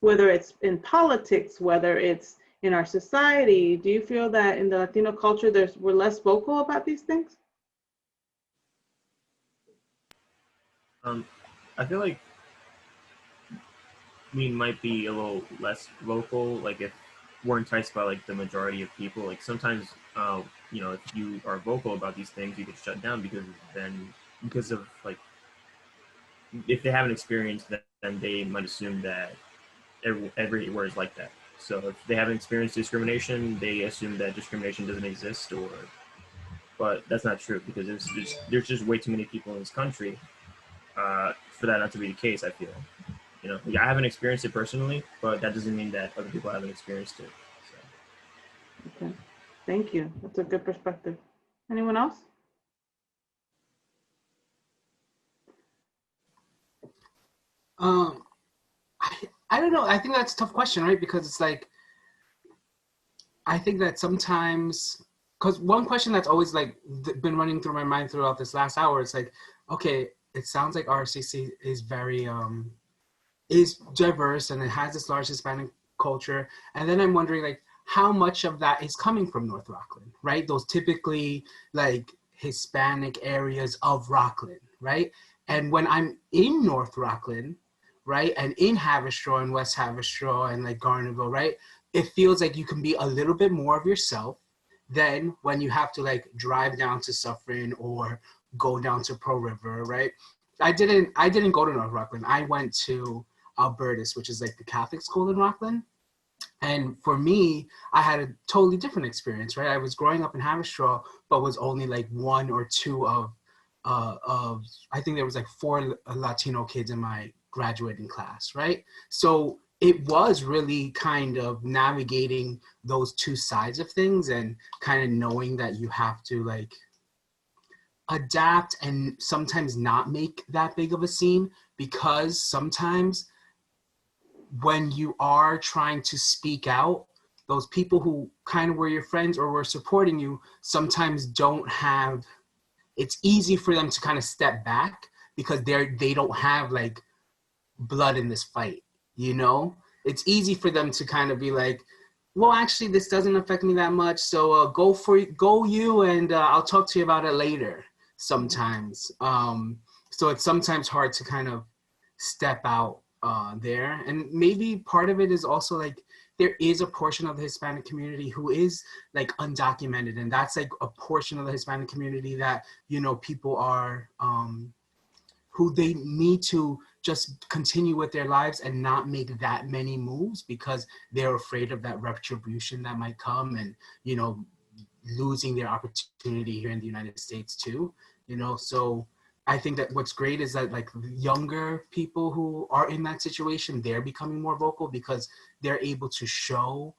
Whether it's in politics, whether it's in our society, do you feel that in the Latino culture, we're less vocal about these things? I feel like we might be a little less vocal, like if we're enticed by like the majority of people. Like sometimes, you know, if you are vocal about these things, you get shut down because of like, if they haven't experienced that, then they might assume that everywhere is like that. So if they haven't experienced discrimination, they assume that discrimination doesn't exist, but that's not true, because there's just way too many people in this country for that not to be the case, I feel. You know, I haven't experienced it personally, but that doesn't mean that other people haven't experienced it. So. Okay, thank you. That's a good perspective. Anyone else? I don't know. I think that's a tough question, right? Because it's like, I think that sometimes, because one question that's always like been running through my mind throughout this last hour, it's like, okay, it sounds like RCC is very, is diverse and it has this large Hispanic culture. And then I'm wondering like, how much of that is coming from North Rockland, right? Those typically like Hispanic areas of Rockland, right? And when I'm in North Rockland, right, and in Haverstraw and West Haverstraw and like Garnerville, right, it feels like you can be a little bit more of yourself than when you have to like drive down to Suffern or go down to Pearl River, right? I didn't go to North Rockland. I went to Albertus, which is like the Catholic school in Rockland. And for me, I had a totally different experience, right? I was growing up in Haverstraw, but was only like one or two of I think there was like 4 Latino kids in my graduating class, right? So it was really kind of navigating those two sides of things and kind of knowing that you have to like adapt and sometimes not make that big of a scene, because sometimes when you are trying to speak out, those people who kind of were your friends or were supporting you sometimes don't have, it's easy for them to kind of step back because they don't have like blood in this fight, you know? It's easy for them to kind of be like, well, actually, this doesn't affect me that much, so go you, and I'll talk to you about it later sometimes. So it's sometimes hard to kind of step out there. And maybe part of it is also like, there is a portion of the Hispanic community who is like undocumented, and that's like a portion of the Hispanic community that, you know, people are, who they need to just continue with their lives and not make that many moves because they're afraid of that retribution that might come and, you know, losing their opportunity here in the United States too, you know. So I think that what's great is that like younger people who are in that situation, they're becoming more vocal because they're able to show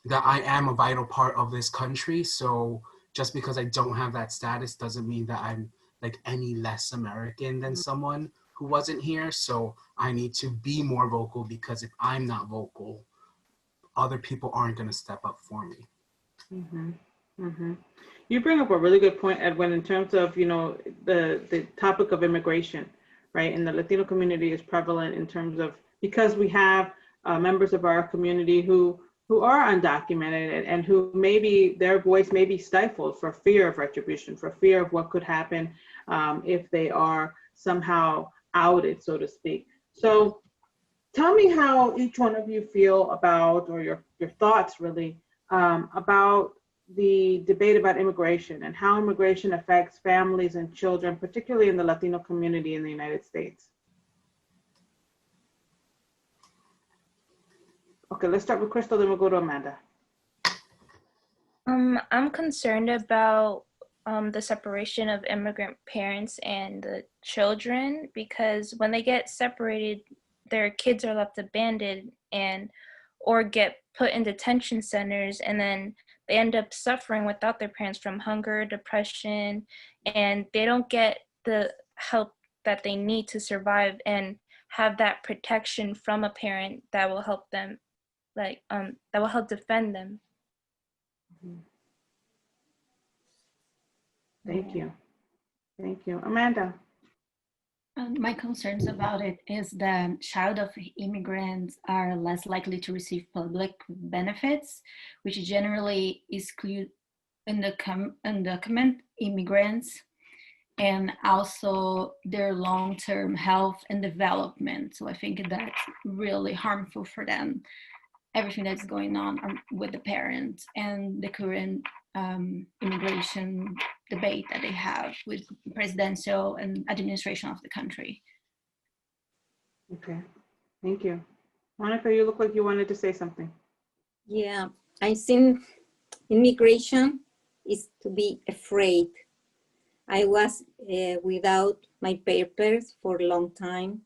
that I am a vital part of this country. So just because I don't have that status doesn't mean that I'm like any less American than someone who wasn't here. So I need to be more vocal because if I'm not vocal, other people aren't going to step up for me. Mm-hmm. Mm-hmm. You bring up a really good point, Edwin, in terms of, you know, the topic of immigration, right? And the Latino community is prevalent in terms of, because we have members of our community who are undocumented and who maybe their voice may be stifled for fear of retribution, for fear of what could happen if they are somehow outed, so to speak. So tell me how each one of you feel about, or your thoughts really, about the debate about immigration and how immigration affects families and children, particularly in the Latino community in the United States. Okay, let's start with Crystal, then we'll go to Amanda. I'm concerned about the separation of immigrant parents and the children, because when they get separated, their kids are left abandoned or get put in detention centers, and then they end up suffering without their parents from hunger, depression, and they don't get the help that they need to survive and have that protection from a parent that will help them, that will help defend them. Thank you. Thank you. Amanda. My concerns about it is that child of immigrants are less likely to receive public benefits, which generally exclude undocumented immigrants, and also their long-term health and development. So I think that's really harmful for them, everything that's going on with the parents and the current immigration debate that they have with presidential and administration of the country. Okay, thank you. Monica, you look like you wanted to say something. Yeah, I think immigration is to be afraid. I was without my papers for a long time,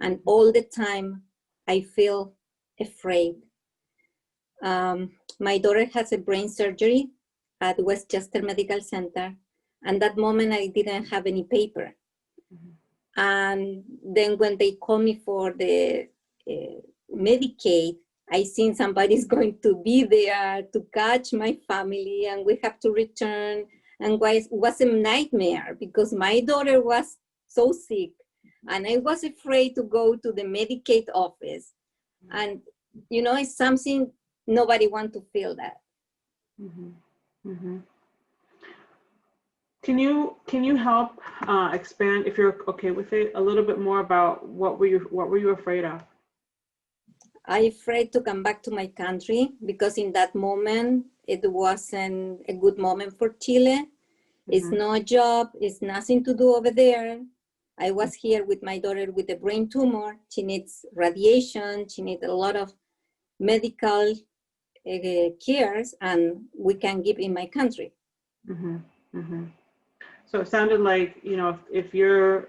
and all the time I feel afraid. My daughter has a brain surgery at Westchester Medical Center, and that moment I didn't have any paper. And then when they call me for the Medicaid, I seen somebody's going to be there to catch my family, and we have to return. And it was a nightmare because my daughter was so sick, and I was afraid to go to the Medicaid office. And you know, it's something nobody wants to feel that. Mm-hmm. Mm-hmm. Can you help expand, if you're okay with it, a little bit more about what were you afraid of? I'm afraid to come back to my country because in that moment it wasn't a good moment for Chile. Mm-hmm. It's no job, it's nothing to do over there. I was here with my daughter with a brain tumor. She needs radiation, she needs a lot of medical cares, and we can give in my country. Mm-hmm. Mm-hmm. So it sounded like, you know, if you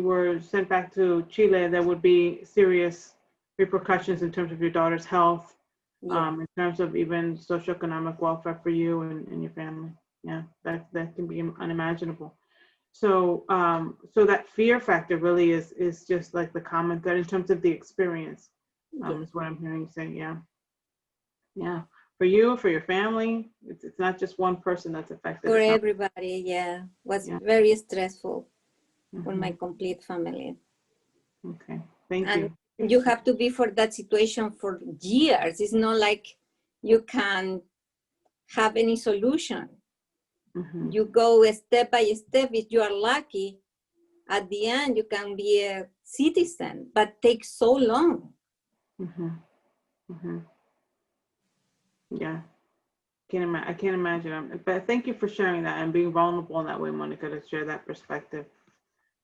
were sent back to Chile, there would be serious repercussions in terms of your daughter's health, yeah. In terms of even socioeconomic welfare for you and your family. Yeah, that can be unimaginable. So so that fear factor really is just like the common thread in terms of the experience, is what I'm hearing you say. Yeah. Yeah. For you, for your family, it's not just one person that's affected. For everybody, yeah. Was very stressful for my complete family. Okay, thank you. And you have to be for that situation for years. It's not like you can have any solution. Mm-hmm. You go step by step. If you are lucky, at the end you can be a citizen, but takes so long. Mm-hmm. Mm-hmm. Yeah. I can't imagine. But thank you for sharing that and being vulnerable in that way, Monica, to share that perspective.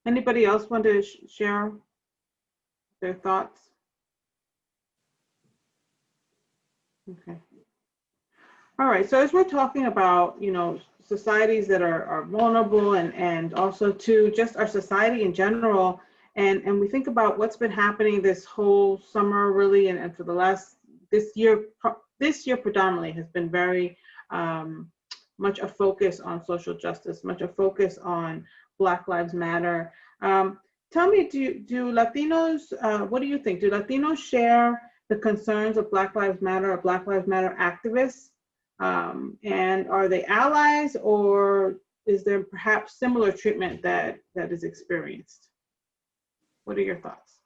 Anybody else want to share their thoughts? Okay. All right, so as we're talking about, societies that are vulnerable and also to just our society in general, and we think about what's been happening this whole summer really, and for the last, this year predominantly has been very much a focus on social justice, much a focus on Black Lives Matter. Tell me, do Latinos, what do you think? Do Latinos share the concerns of Black Lives Matter or Black Lives Matter activists? And are they allies, or is there perhaps similar treatment that is experienced? What are your thoughts?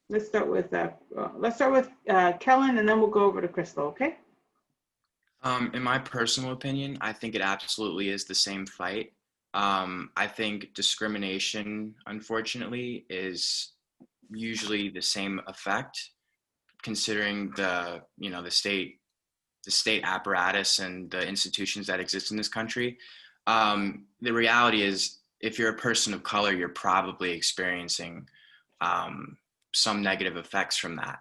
Let's start with Kellen, and then we'll go over to Crystal. Okay. In my personal opinion, I think it absolutely is the same fight. I think discrimination, unfortunately, is usually the same effect, considering the state apparatus and the institutions that exist in this country. The reality is, if you're a person of color, you're probably experiencing some negative effects from that.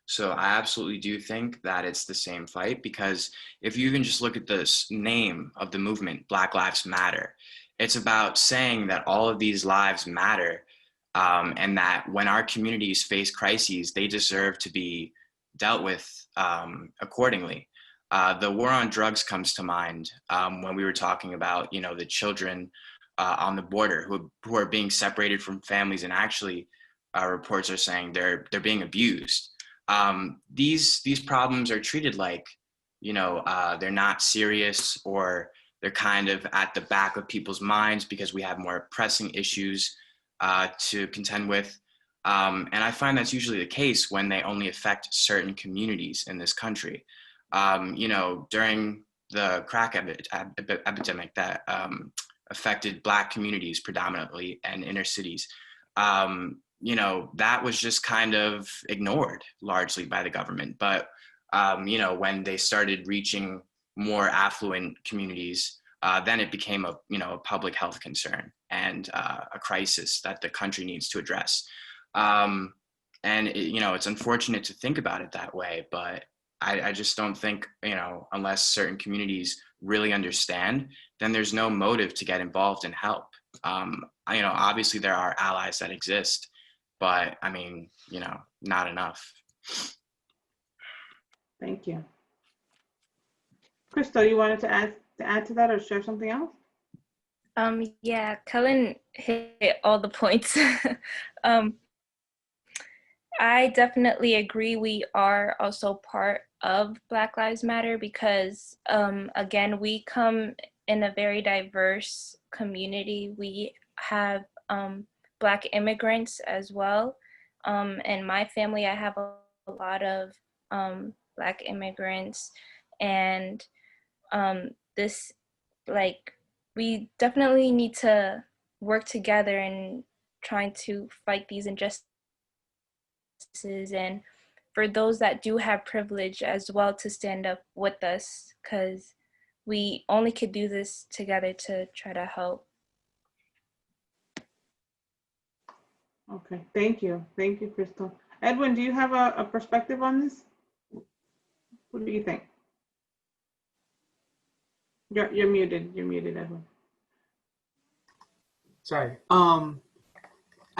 So I absolutely do think that it's the same fight, because if you can just look at the name of the movement, Black Lives Matter, it's about saying that all of these lives matter, and that when our communities face crises, they deserve to be dealt with accordingly. The war on drugs comes to mind when we were talking about, the children on the border who are being separated from families, and actually reports are saying they're being abused. These problems are treated like, they're not serious, or they're kind of at the back of people's minds because we have more pressing issues to contend with. And I find that's usually the case when they only affect certain communities in this country. During the crack epidemic that affected Black communities predominantly and inner cities, that was just kind of ignored largely by the government. But, when they started reaching more affluent communities, then it became a public health concern and a crisis that the country needs to address. And it's unfortunate to think about it that way, but I just don't think, unless certain communities really understand, then there's no motive to get involved and help. Obviously there are allies that exist, but not enough. Thank you. Crystal, you wanted to add to that or share something else? Yeah, Kellen hit all the points. I definitely agree. We are also part of Black Lives Matter because, again, we come in a very diverse community. We have Black immigrants as well. In my family, I have a lot of Black immigrants, and we definitely need to work together in trying to fight these injustices, and for those that do have privilege as well to stand up with us, because we only could do this together to try to help. Okay, thank you. Thank you, Crystal. Edwin, do you have a perspective on this? What do you think? You're muted. You're muted, Edwin. Sorry. I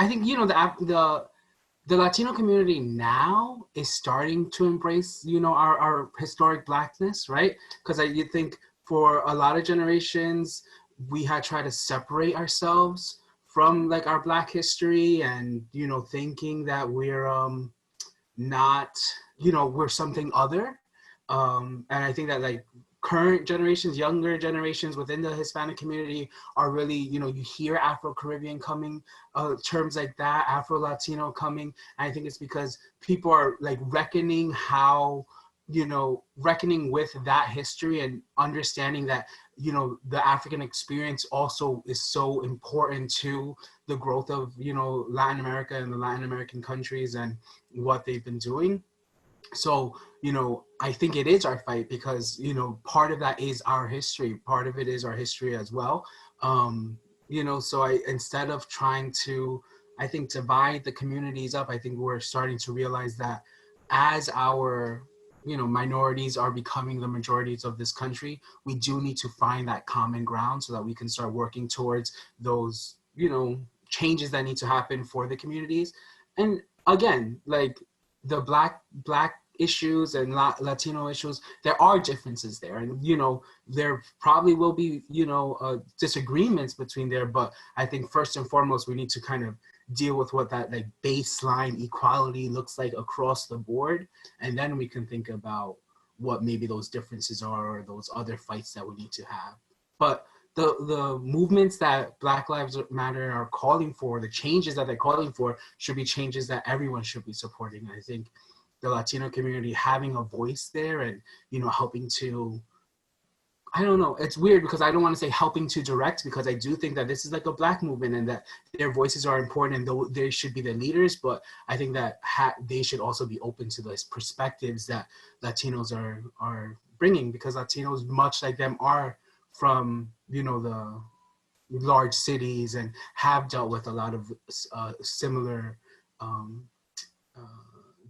think the Latino community now is starting to embrace our historic Blackness, right? Because you think for a lot of generations we had tried to separate ourselves from like our Black history, and thinking that we're not we're something other, and I think that like current generations, younger generations within the Hispanic community are really, you hear Afro-Caribbean coming, terms like that, Afro-Latino coming. And I think it's because people are like reckoning with that history and understanding that, the African experience also is so important to the growth of, Latin America and the Latin American countries and what they've been doing. So, I think it is our fight because, part of that is our history. Part of it is our history as well. So instead of trying to, I think, divide the communities up, I think we're starting to realize that as our, minorities are becoming the majorities of this country, we do need to find that common ground so that we can start working towards those, changes that need to happen for the communities. And again, like the black issues and Latino issues, there are differences there, and there probably will be disagreements between there, but I think first and foremost we need to kind of deal with what that like baseline equality looks like across the board, and then we can think about what maybe those differences are or those other fights that we need to have. But the movements that Black Lives Matter are calling for, the changes that they're calling for, should be changes that everyone should be supporting. I think the Latino community having a voice there and, helping to, I don't know, it's weird because I don't want to say helping to direct, because I do think that this is like a Black movement and that their voices are important and they should be the leaders, but I think that they should also be open to those perspectives that Latinos are bringing, because Latinos, much like them, are from, the large cities and have dealt with a lot of similar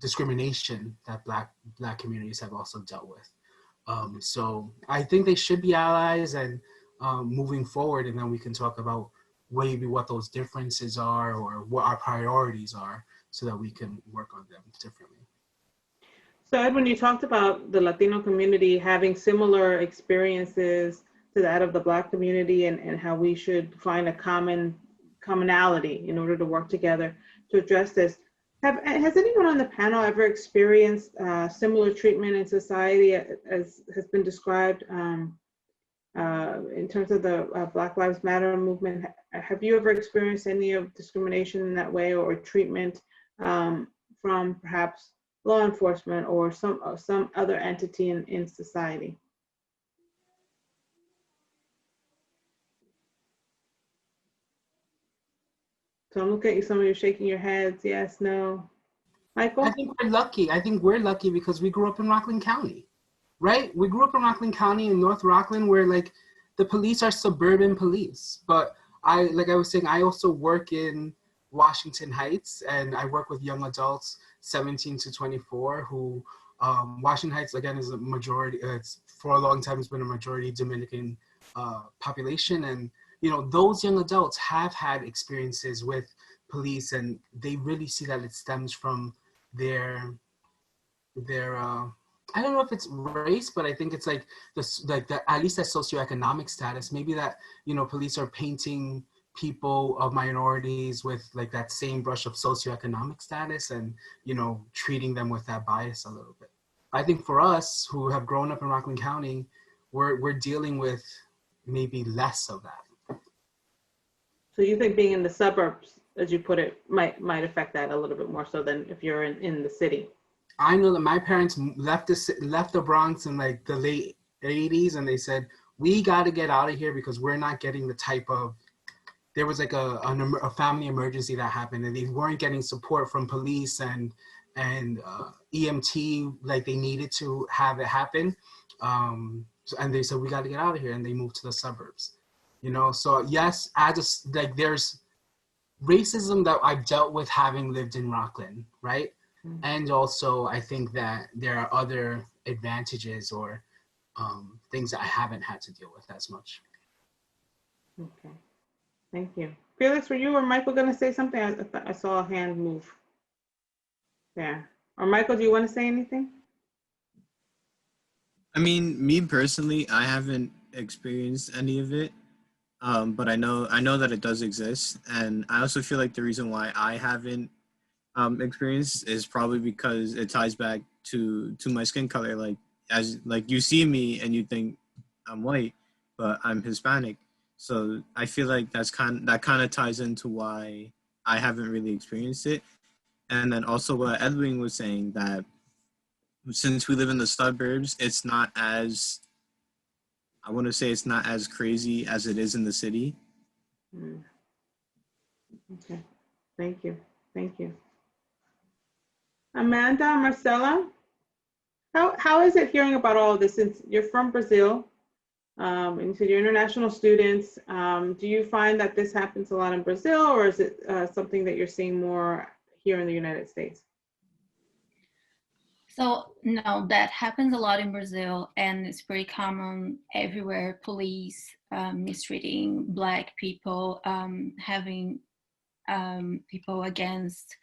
discrimination that black communities have also dealt with. So I think they should be allies and moving forward, and then we can talk about maybe what those differences are or what our priorities are so that we can work on them differently. So Ed, when you talked about the Latino community having similar experiences to that of the Black community and how we should find a commonality in order to work together to address this, has anyone on the panel ever experienced similar treatment in society as has been described in terms of the Black Lives Matter movement? Have you ever experienced any of discrimination in that way, or treatment from perhaps law enforcement or some other entity in society? So I'm looking at you, some of you shaking your heads, yes, no. Michael? I think we're lucky. I think we're lucky because we grew up in Rockland County, right? We grew up in Rockland County in North Rockland, where like the police are suburban police. But like I was saying, I also work in Washington Heights, and I work with young adults 17 to 24 who, Washington Heights, again, is a majority, it's for a long time, it's been a majority Dominican population. And, those young adults have had experiences with police, and they really see that it stems from their I don't know if it's race, but I think it's like at least that socioeconomic status. Maybe that police are painting people of minorities with like that same brush of socioeconomic status, and treating them with that bias a little bit. I think for us who have grown up in Rockland County, we're dealing with maybe less of that. So you think being in the suburbs, as you put it, might affect that a little bit more so than if you're in the city? I know that my parents left the Bronx in like the late 80s, and they said, we got to get out of here because we're not getting the type of, there was like a family emergency that happened, and they weren't getting support from police and EMT like they needed to have it happen. And they said, we got to get out of here, and they moved to the suburbs. So yes, there's racism that I've dealt with having lived in Rockland, right? Mm-hmm. And also I think that there are other advantages or things that I haven't had to deal with as much. Okay, thank you. Felix, were you or Michael gonna say something? I saw a hand move. Yeah, or Michael, do you want to say anything? I mean, me personally, I haven't experienced any of it. But I know that it does exist, and I also feel like the reason why I haven't experienced is probably because it ties back to my skin color. Like you see me and you think I'm white, but I'm Hispanic. So I feel like that kind of ties into why I haven't really experienced it. And then also what Edwin was saying, that since we live in the suburbs, it's not as, I want to say it's not as crazy as it is in the city. Okay, thank you. Amanda, Marcella? How is it hearing about all of this since you're from Brazil? And you said you're international students. Do you find that this happens a lot in Brazil, or is it something that you're seeing more here in the United States? So no, that happens a lot in Brazil, and it's pretty common everywhere. Police mistreating Black people, having people against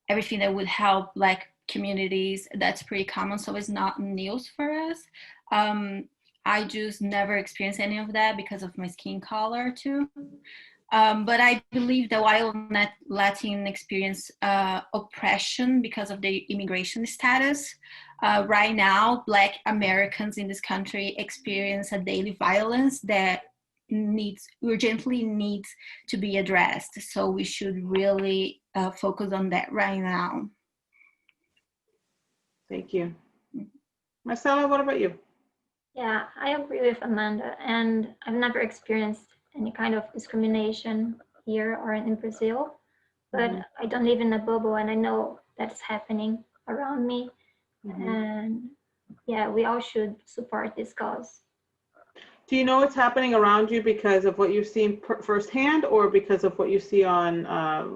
everything that would help Black communities. That's pretty common, so it's not news for us. I just never experienced any of that because of my skin color too. But I believe that while Latin experience oppression because of their immigration status, right now, Black Americans in this country experience a daily violence that urgently needs to be addressed. So we should really focus on that right now. Thank you. Marcela, what about you? Yeah, I agree with Amanda, and I've never experienced any kind of discrimination here or in Brazil, but I don't live in a bubble, and I know that's happening around me. And yeah, we all should support this cause. Do you know what's happening around you because of what you've seen firsthand, or because of what you see on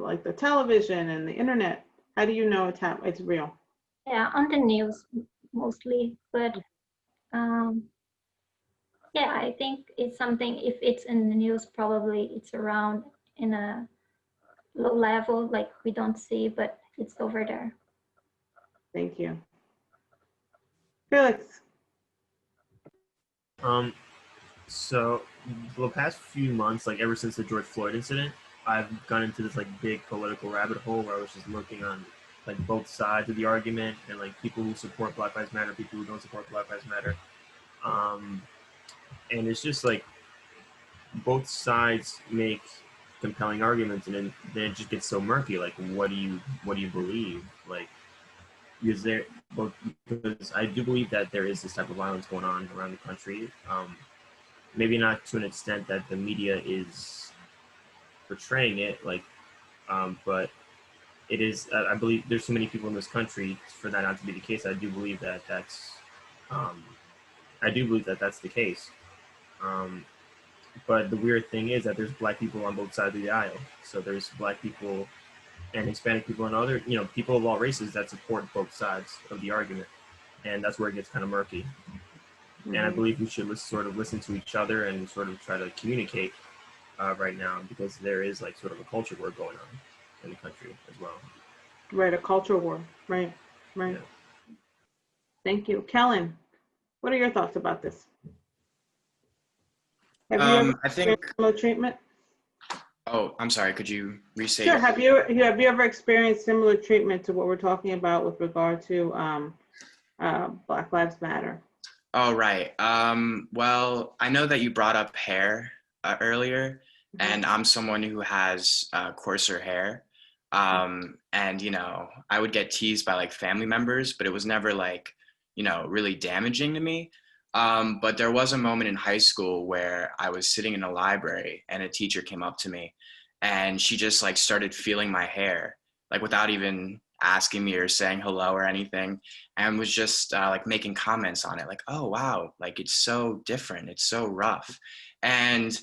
like the television and the internet? How do you know it's real? Yeah, on the news mostly, but yeah, I think it's something, if it's in the news, probably it's around in a low level, like we don't see, but it's over there. Thank you. Felix. So the past few months, like ever since the George Floyd incident, I've gone into this like big political rabbit hole where I was just looking on like both sides of the argument, and like people who support Black Lives Matter, people who don't support Black Lives Matter. And it's just like both sides make compelling arguments, and then it just gets so murky. Like, what do you believe? Like, is there? Well, because I do believe that there is this type of violence going on around the country. Maybe not to an extent that the media is portraying it, like, but it is. I believe there's so many people in this country for that not to be the case. I do believe that that's the case. But the weird thing is that there's Black people on both sides of the aisle. So there's Black people and Hispanic people and other, people of all races that support both sides of the argument. And that's where it gets kind of murky. And I believe we should sort of listen to each other and sort of try to communicate right now, because there is like sort of a culture war going on in the country as well. Right, a culture war. Right. Yeah. Thank you. Kellen, what are your thoughts about this? Have you ever experienced similar treatment? Oh, I'm sorry. Could you restate? Sure. Have you ever experienced similar treatment to what we're talking about with regard to Black Lives Matter? Oh, right. Well, I know that you brought up hair earlier, and I'm someone who has coarser hair. And, I would get teased by like family members, but it was never like, really damaging to me. But there was a moment in high school where I was sitting in a library and a teacher came up to me and she just like started feeling my hair, like without even asking me or saying hello or anything, and was just like making comments on it, like, oh, wow, like it's so different. It's so rough. And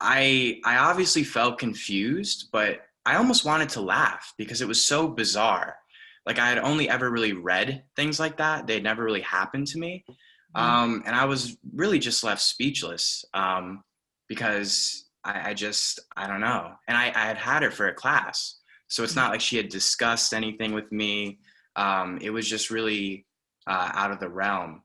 I obviously felt confused, but I almost wanted to laugh because it was so bizarre. Like I had only ever really read things like that. They'd never really happened to me. And I was really just left speechless because I don't know. And I had her for a class. So it's not like she had discussed anything with me. It was just really out of the realm.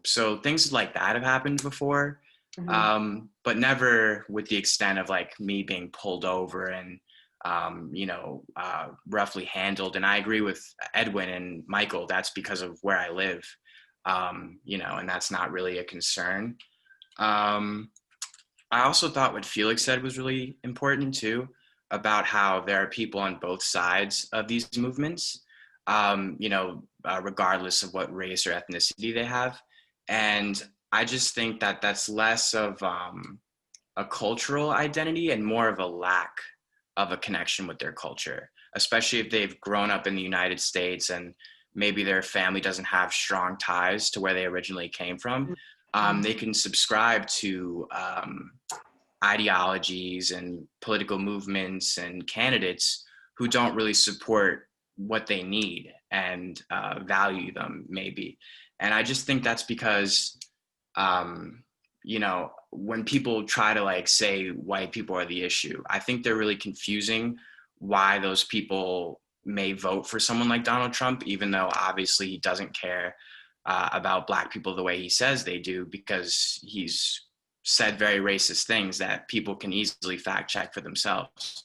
So things like that have happened before, but never with the extent of like me being pulled over and, roughly handled. And I agree with Edwin and Michael, that's because of where I live. And that's not really a concern. I also thought what Felix said was really important too, about how there are people on both sides of these movements, regardless of what race or ethnicity they have. And I just think that that's less of a cultural identity and more of a lack of a connection with their culture, especially if they've grown up in the United States and maybe their family doesn't have strong ties to where they originally came from, they can subscribe to ideologies and political movements and candidates who don't really support what they need and value them, maybe. And I just think that's because, you know, when people try to like say white people are the issue, I think they're really confusing why those people may vote for someone like Donald Trump, even though obviously he doesn't care about Black people the way he says they do, because he's said very racist things that people can easily fact check for themselves.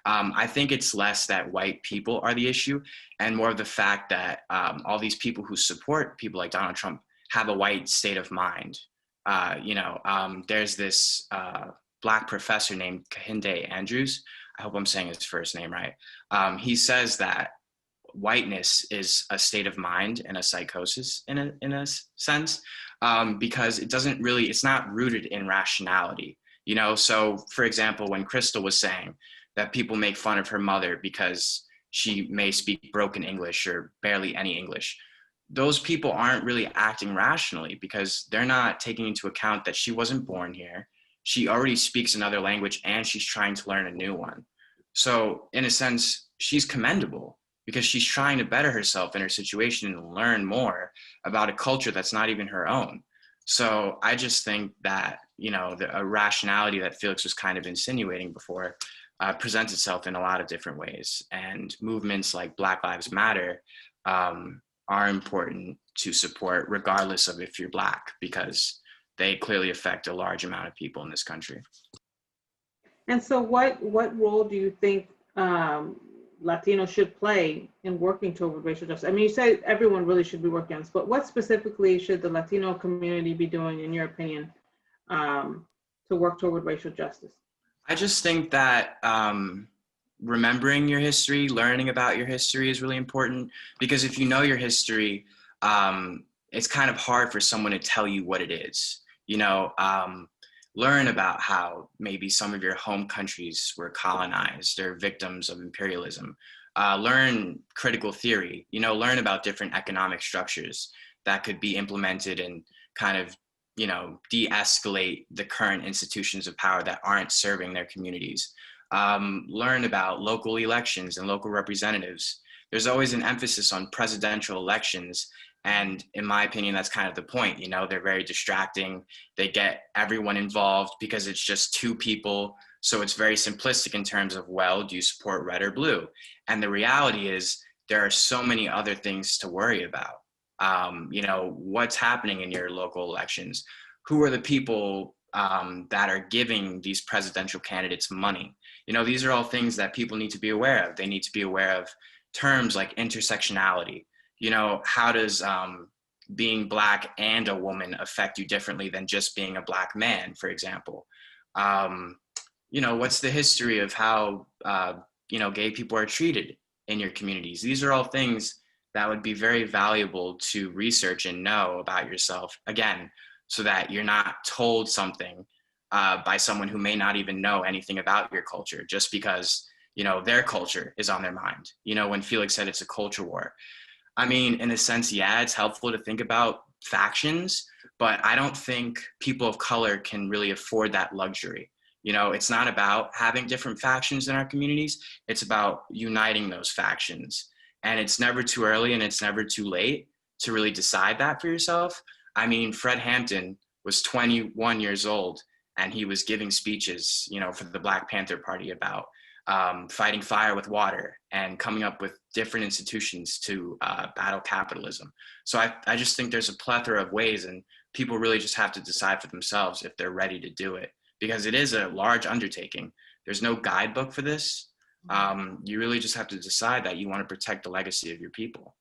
I think it's less that white people are the issue and more of the fact that all these people who support people like Donald Trump have a white state of mind. You know, there's this Black professor named Kahinde Andrews. I hope I'm saying his first name right. He says that whiteness is a state of mind and a psychosis in a sense, because it doesn't really, it's not rooted in rationality. You know, so for example, when Crystal was saying that people make fun of her mother because she may speak broken English or barely any English, those people aren't really acting rationally because they're not taking into account that she wasn't born here. She already speaks another language and she's trying to learn a new one. So in a sense, she's commendable because she's trying to better herself in her situation and learn more about a culture that's not even her own. So I just think that, you know, a rationality that Felix was kind of insinuating before presents itself in a lot of different ways. And movements like Black Lives Matter are important to support regardless of if you're Black, because they clearly affect a large amount of people in this country. And so what role do you think Latinos should play in working toward racial justice? I mean, you say everyone really should be working on this, but what specifically should the Latino community be doing, in your opinion, to work toward racial justice? I just think that remembering your history, learning about your history is really important, because if you know your history, it's kind of hard for someone to tell you what it is. You know, learn about how maybe some of your home countries were colonized or victims of imperialism. Learn critical theory, you know, learn about different economic structures that could be implemented and kind of, you know, de-escalate the current institutions of power that aren't serving their communities. Learn about local elections and local representatives. There's always an emphasis on presidential elections. And in my opinion, that's kind of the point. You know, they're very distracting. They get everyone involved because it's just two people. So it's very simplistic in terms of, well, do you support red or blue? And the reality is there are so many other things to worry about. You know, what's happening in your local elections? Who are the people that are giving these presidential candidates money? You know, these are all things that people need to be aware of. They need to be aware of terms like intersectionality. You know, how does being Black and a woman affect you differently than just being a Black man, for example? You know, what's the history of how, you know, gay people are treated in your communities? These are all things that would be very valuable to research and know about yourself, again, so that you're not told something by someone who may not even know anything about your culture just because, you know, their culture is on their mind. You know, when Felix said it's a culture war, I mean, in a sense, yeah, it's helpful to think about factions, but I don't think people of color can really afford that luxury. You know, it's not about having different factions in our communities. It's about uniting those factions. And it's never too early and it's never too late to really decide that for yourself. I mean, Fred Hampton was 21 years old and he was giving speeches, you know, for the Black Panther Party about fighting fire with water and coming up with different institutions to battle capitalism. So I just think there's a plethora of ways, and people really just have to decide for themselves if they're ready to do it, because it is a large undertaking. There's no guidebook for this. You really just have to decide that you want to protect the legacy of your people.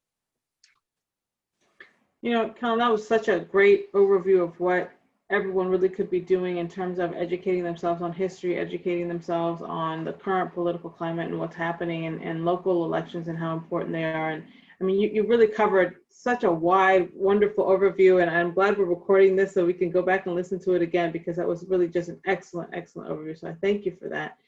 You know, Colin, that was such a great overview of what everyone really could be doing in terms of educating themselves on history, educating themselves on the current political climate and what's happening in local elections and how important they are. And I mean, you really covered such a wide, wonderful overview, and I'm glad we're recording this so we can go back and listen to it again, because that was really just an excellent, excellent overview. So I thank you for that.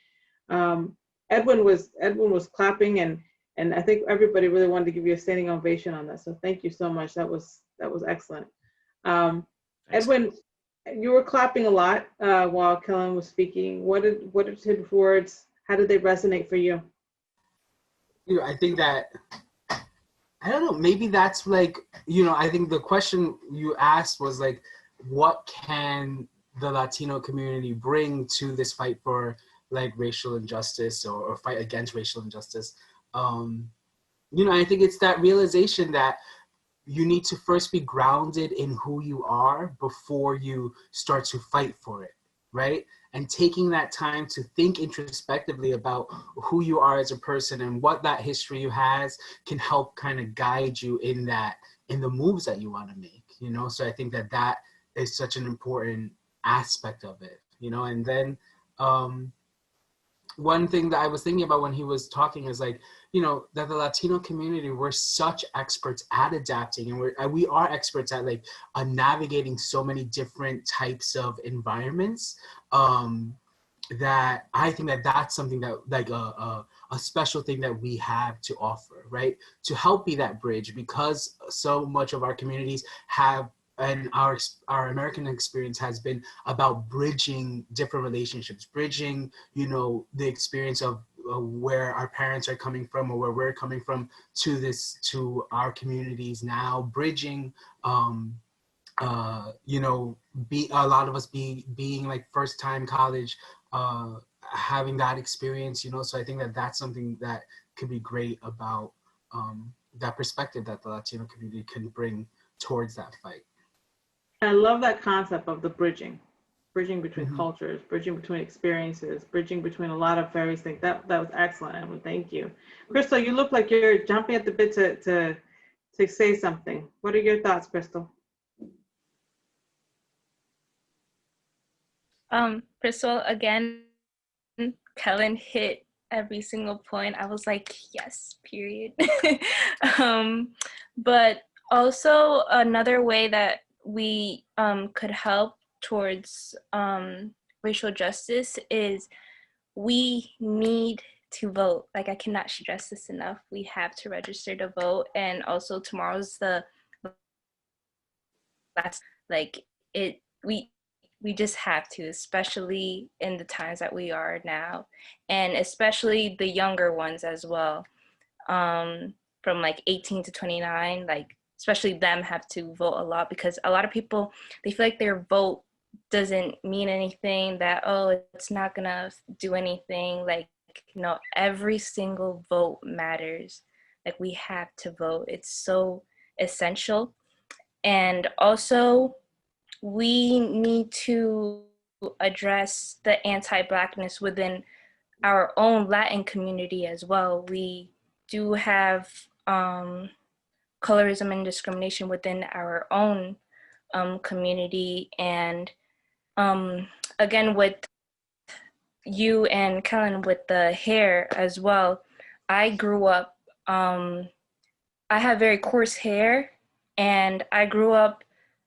Edwin was clapping, and And I think everybody really wanted to give you a standing ovation on that. So thank you so much. That was excellent. Edwin, you were clapping a lot while Kellen was speaking. What did his words, how did they resonate for you? I think that, I don't know, maybe that's like, I think the question you asked was like, what can the Latino community bring to this fight for like racial injustice or fight against racial injustice? I think it's that realization that you need to first be grounded in who you are before you start to fight for it, right? And taking that time to think introspectively about who you are as a person and what that history you has can help kind of guide you in the moves that you want to make, So I think that is such an important aspect of it, and then one thing that I was thinking about when he was talking is like, that the Latino community, we're such experts at adapting, and we are experts at like navigating so many different types of environments, that I think that that's something that like a special thing that we have to offer, right? To help be that bridge, because so much of our communities have, and our American experience has been about bridging different relationships, bridging, the experience of where our parents are coming from or where we're coming from to our communities now, bridging, a lot of us being like first time college, having that experience, so I think that that's something that could be great about that perspective that the Latino community can bring towards that fight. I love that concept of the bridging between cultures, bridging between experiences, bridging between a lot of various things. That was excellent, Edwin. Thank you. Crystal, you look like you're jumping at the bit to say something. What are your thoughts, Crystal? Crystal, again, Kellen hit every single point. I was like, yes, period. But also another way that we could help towards racial justice is we need to vote. Like, I cannot stress this enough. We have to register to vote, and also tomorrow's the last, like, we just have to, especially in the times that we are now, and especially the younger ones as well, from like 18 to 29, like especially them have to vote a lot, because a lot of people, they feel like their vote doesn't mean anything, that, oh, it's not gonna do anything. Like, no, every single vote matters. Like, we have to vote. It's so essential. And also, we need to address the anti-Blackness within our own Latin community as well. We do have colorism and discrimination within our own community. And again, with you and Kellen with the hair as well, I grew up, I have very coarse hair, and I grew up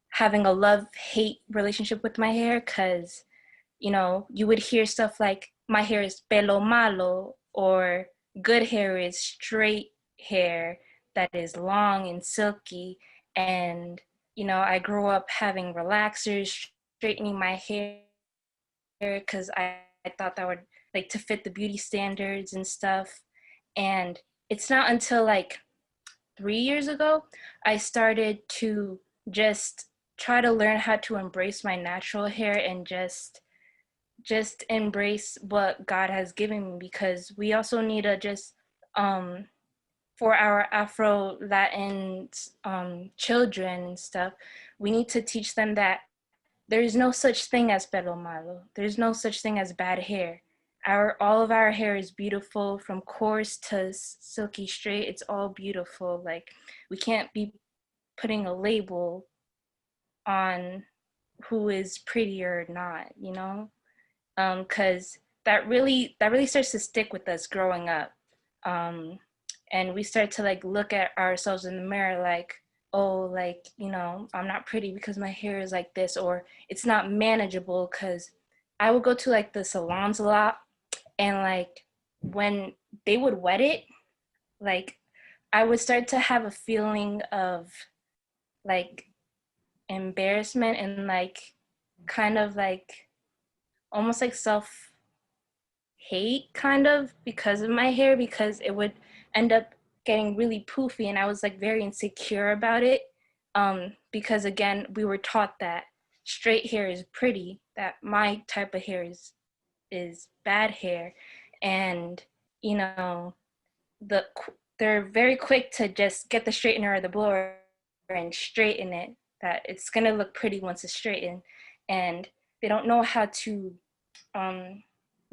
having a love-hate relationship with my hair, because, you would hear stuff like, my hair is pelo malo, or good hair is straight hair that is long and silky. And, I grew up having relaxers, straightening my hair, because I thought that would, like, to fit the beauty standards and stuff. And it's not until like 3 years ago, I started to just try to learn how to embrace my natural hair and just embrace what God has given me, because we also need to just, for our Afro-Latin children and stuff, we need to teach them that there is no such thing as pelo malo. There's no such thing as bad hair. All of our hair is beautiful, from coarse to silky straight. It's all beautiful. Like, we can't be putting a label on who is pretty or not, because that really starts to stick with us growing up. And we start to like look at ourselves in the mirror like, oh, like, I'm not pretty because my hair is like this, or it's not manageable, because I would go to like the salons a lot, and like when they would wet it, like I would start to have a feeling of like embarrassment and like kind of like almost like self-hate kind of because of my hair, because it would end up getting really poofy and I was like very insecure about it, because again we were taught that straight hair is pretty, that my type of hair is bad hair, and you know they're very quick to just get the straightener or the blower and straighten it, that it's gonna look pretty once it's straightened, and they don't know how to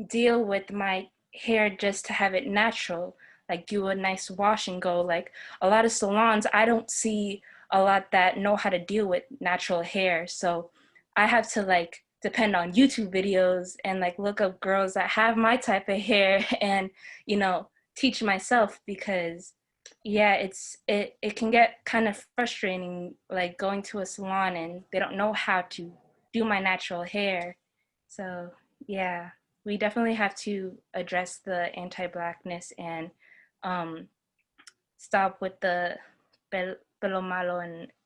deal with my hair just to have it natural, like do a nice wash and go. Like a lot of salons, I don't see a lot that know how to deal with natural hair, so I have to like depend on YouTube videos and like look up girls that have my type of hair and teach myself, because yeah, it can get kind of frustrating like going to a salon and they don't know how to do my natural hair. So yeah, we definitely have to address the anti-Blackness and stop with the pelo malo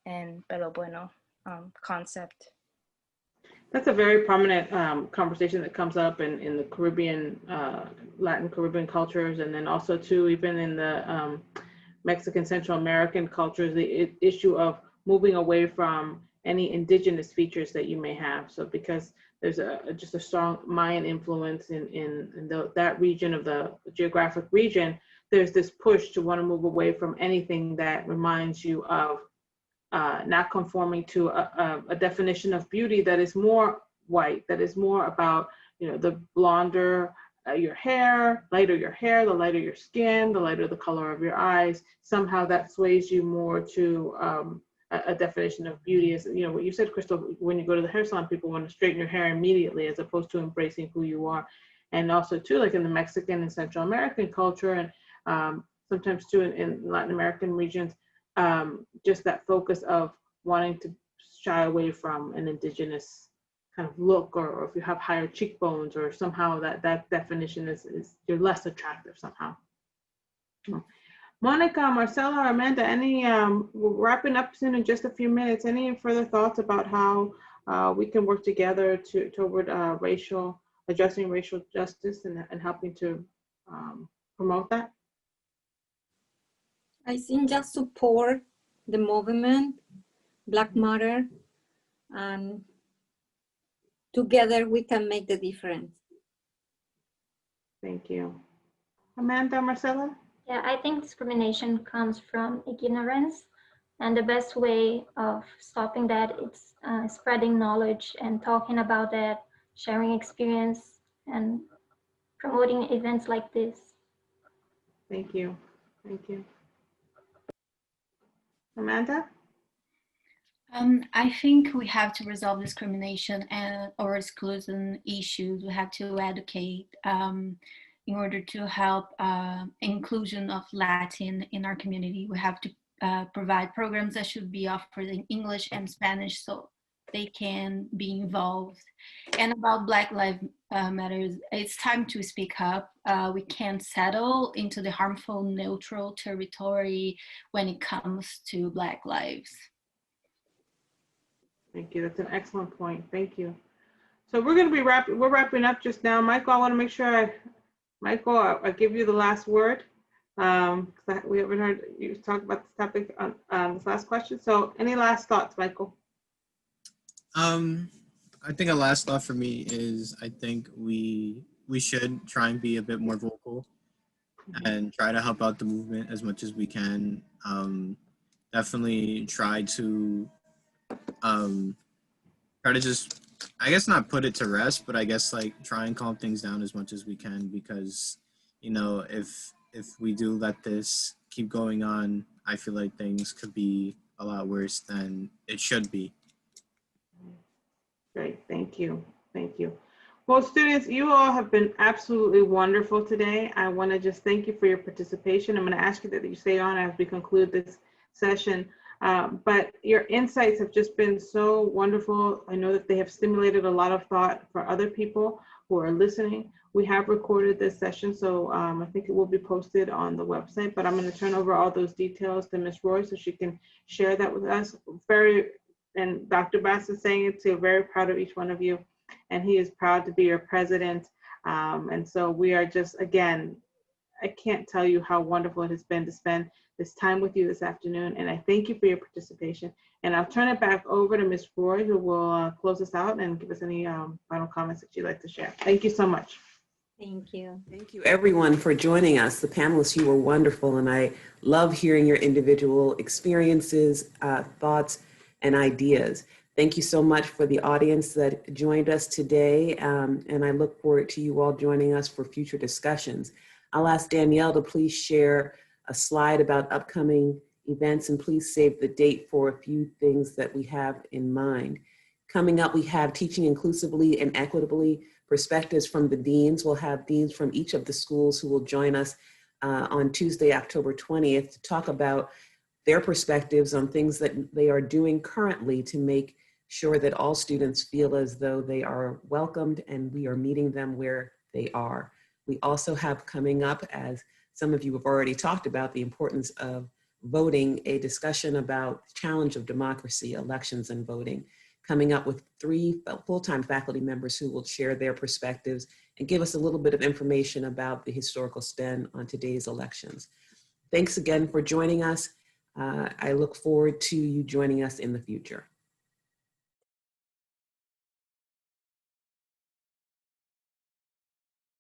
and pelo bueno concept. That's a very prominent conversation that comes up in the Caribbean, Latin Caribbean cultures, and then also too, even in the Mexican Central American cultures, the issue of moving away from any indigenous features that you may have. So because there's just a strong Mayan influence in that region of the geographic region, there's this push to want to move away from anything that reminds you of not conforming to a definition of beauty that is more white, that is more about, the blonder your hair, lighter your hair, the lighter your skin, the lighter the color of your eyes. Somehow that sways you more to a definition of beauty. As what you said, Crystal, when you go to the hair salon, people want to straighten your hair immediately as opposed to embracing who you are. And also too, like in the Mexican and Central American culture, and sometimes too in Latin American regions, just that focus of wanting to shy away from an indigenous kind of look, or if you have higher cheekbones, or somehow that definition is you're less attractive somehow. Monica, Marcela, or Amanda, we're wrapping up soon in just a few minutes. Any further thoughts about how we can work together toward addressing racial justice and helping to promote that? I think just support the movement, Black Matter, and together we can make the difference. Thank you. Amanda, Marcela? Yeah, I think discrimination comes from ignorance, and the best way of stopping that is spreading knowledge and talking about that, sharing experience, and promoting events like this. Thank you. Thank you. Amanda? I think we have to resolve discrimination or exclusion issues. We have to educate in order to help inclusion of Latin in our community. We have to provide programs that should be offered in English and Spanish so they can be involved. And about Black Lives Matters, it's time to speak up. We can't settle into the harmful neutral territory when it comes to Black lives. Thank you. That's an excellent point. Thank you. So we're going to be wrapping up just now. Michael, I want to make sure I give you the last word. We haven't heard you talk about this topic on this last question. So any last thoughts, Michael? I think a last thought for me is I think we should try and be a bit more vocal and try to help out the movement as much as we can. Definitely try to just, I guess not put it to rest, but I guess like try and calm things down as much as we can, because if we do let this keep going on, I feel like things could be a lot worse than it should be. Great, thank you. Thank you. Well, students, you all have been absolutely wonderful today. I want to just thank you for your participation. I'm going to ask you that you stay on as we conclude this session. But your insights have just been so wonderful. I know that they have stimulated a lot of thought for other people. who are listening. We have recorded this session, so I think it will be posted on the website, but I'm going to turn over all those details to Ms. Roy so she can share that with us. And Dr. Bass is saying it too, very proud of each one of you, and he is proud to be your president. And so we are just, again, I can't tell you how wonderful it has been to spend this time with you this afternoon, and I thank you for your participation. And I'll turn it back over to Ms. Roy, who will close us out and give us any final comments that you'd like to share. Thank you so much. Thank you. Thank you everyone for joining us. The panelists, you were wonderful, and I love hearing your individual experiences, thoughts, and ideas. Thank you so much for the audience that joined us today, and I look forward to you all joining us for future discussions. I'll ask Danielle to please share a slide about upcoming events, and please save the date for a few things that we have in mind. Coming up, we have Teaching Inclusively and Equitably, perspectives from the deans. We'll have deans from each of the schools who will join us on Tuesday, October 20th, to talk about their perspectives on things that they are doing currently to make sure that all students feel as though they are welcomed and we are meeting them where they are. We also have coming up, as some of you have already talked about, the importance of voting, a discussion about the challenge of democracy, elections, and voting, coming up with 3 full-time faculty members who will share their perspectives and give us a little bit of information about the historical spin on today's elections. Thanks again for joining us. I look forward to you joining us in the future.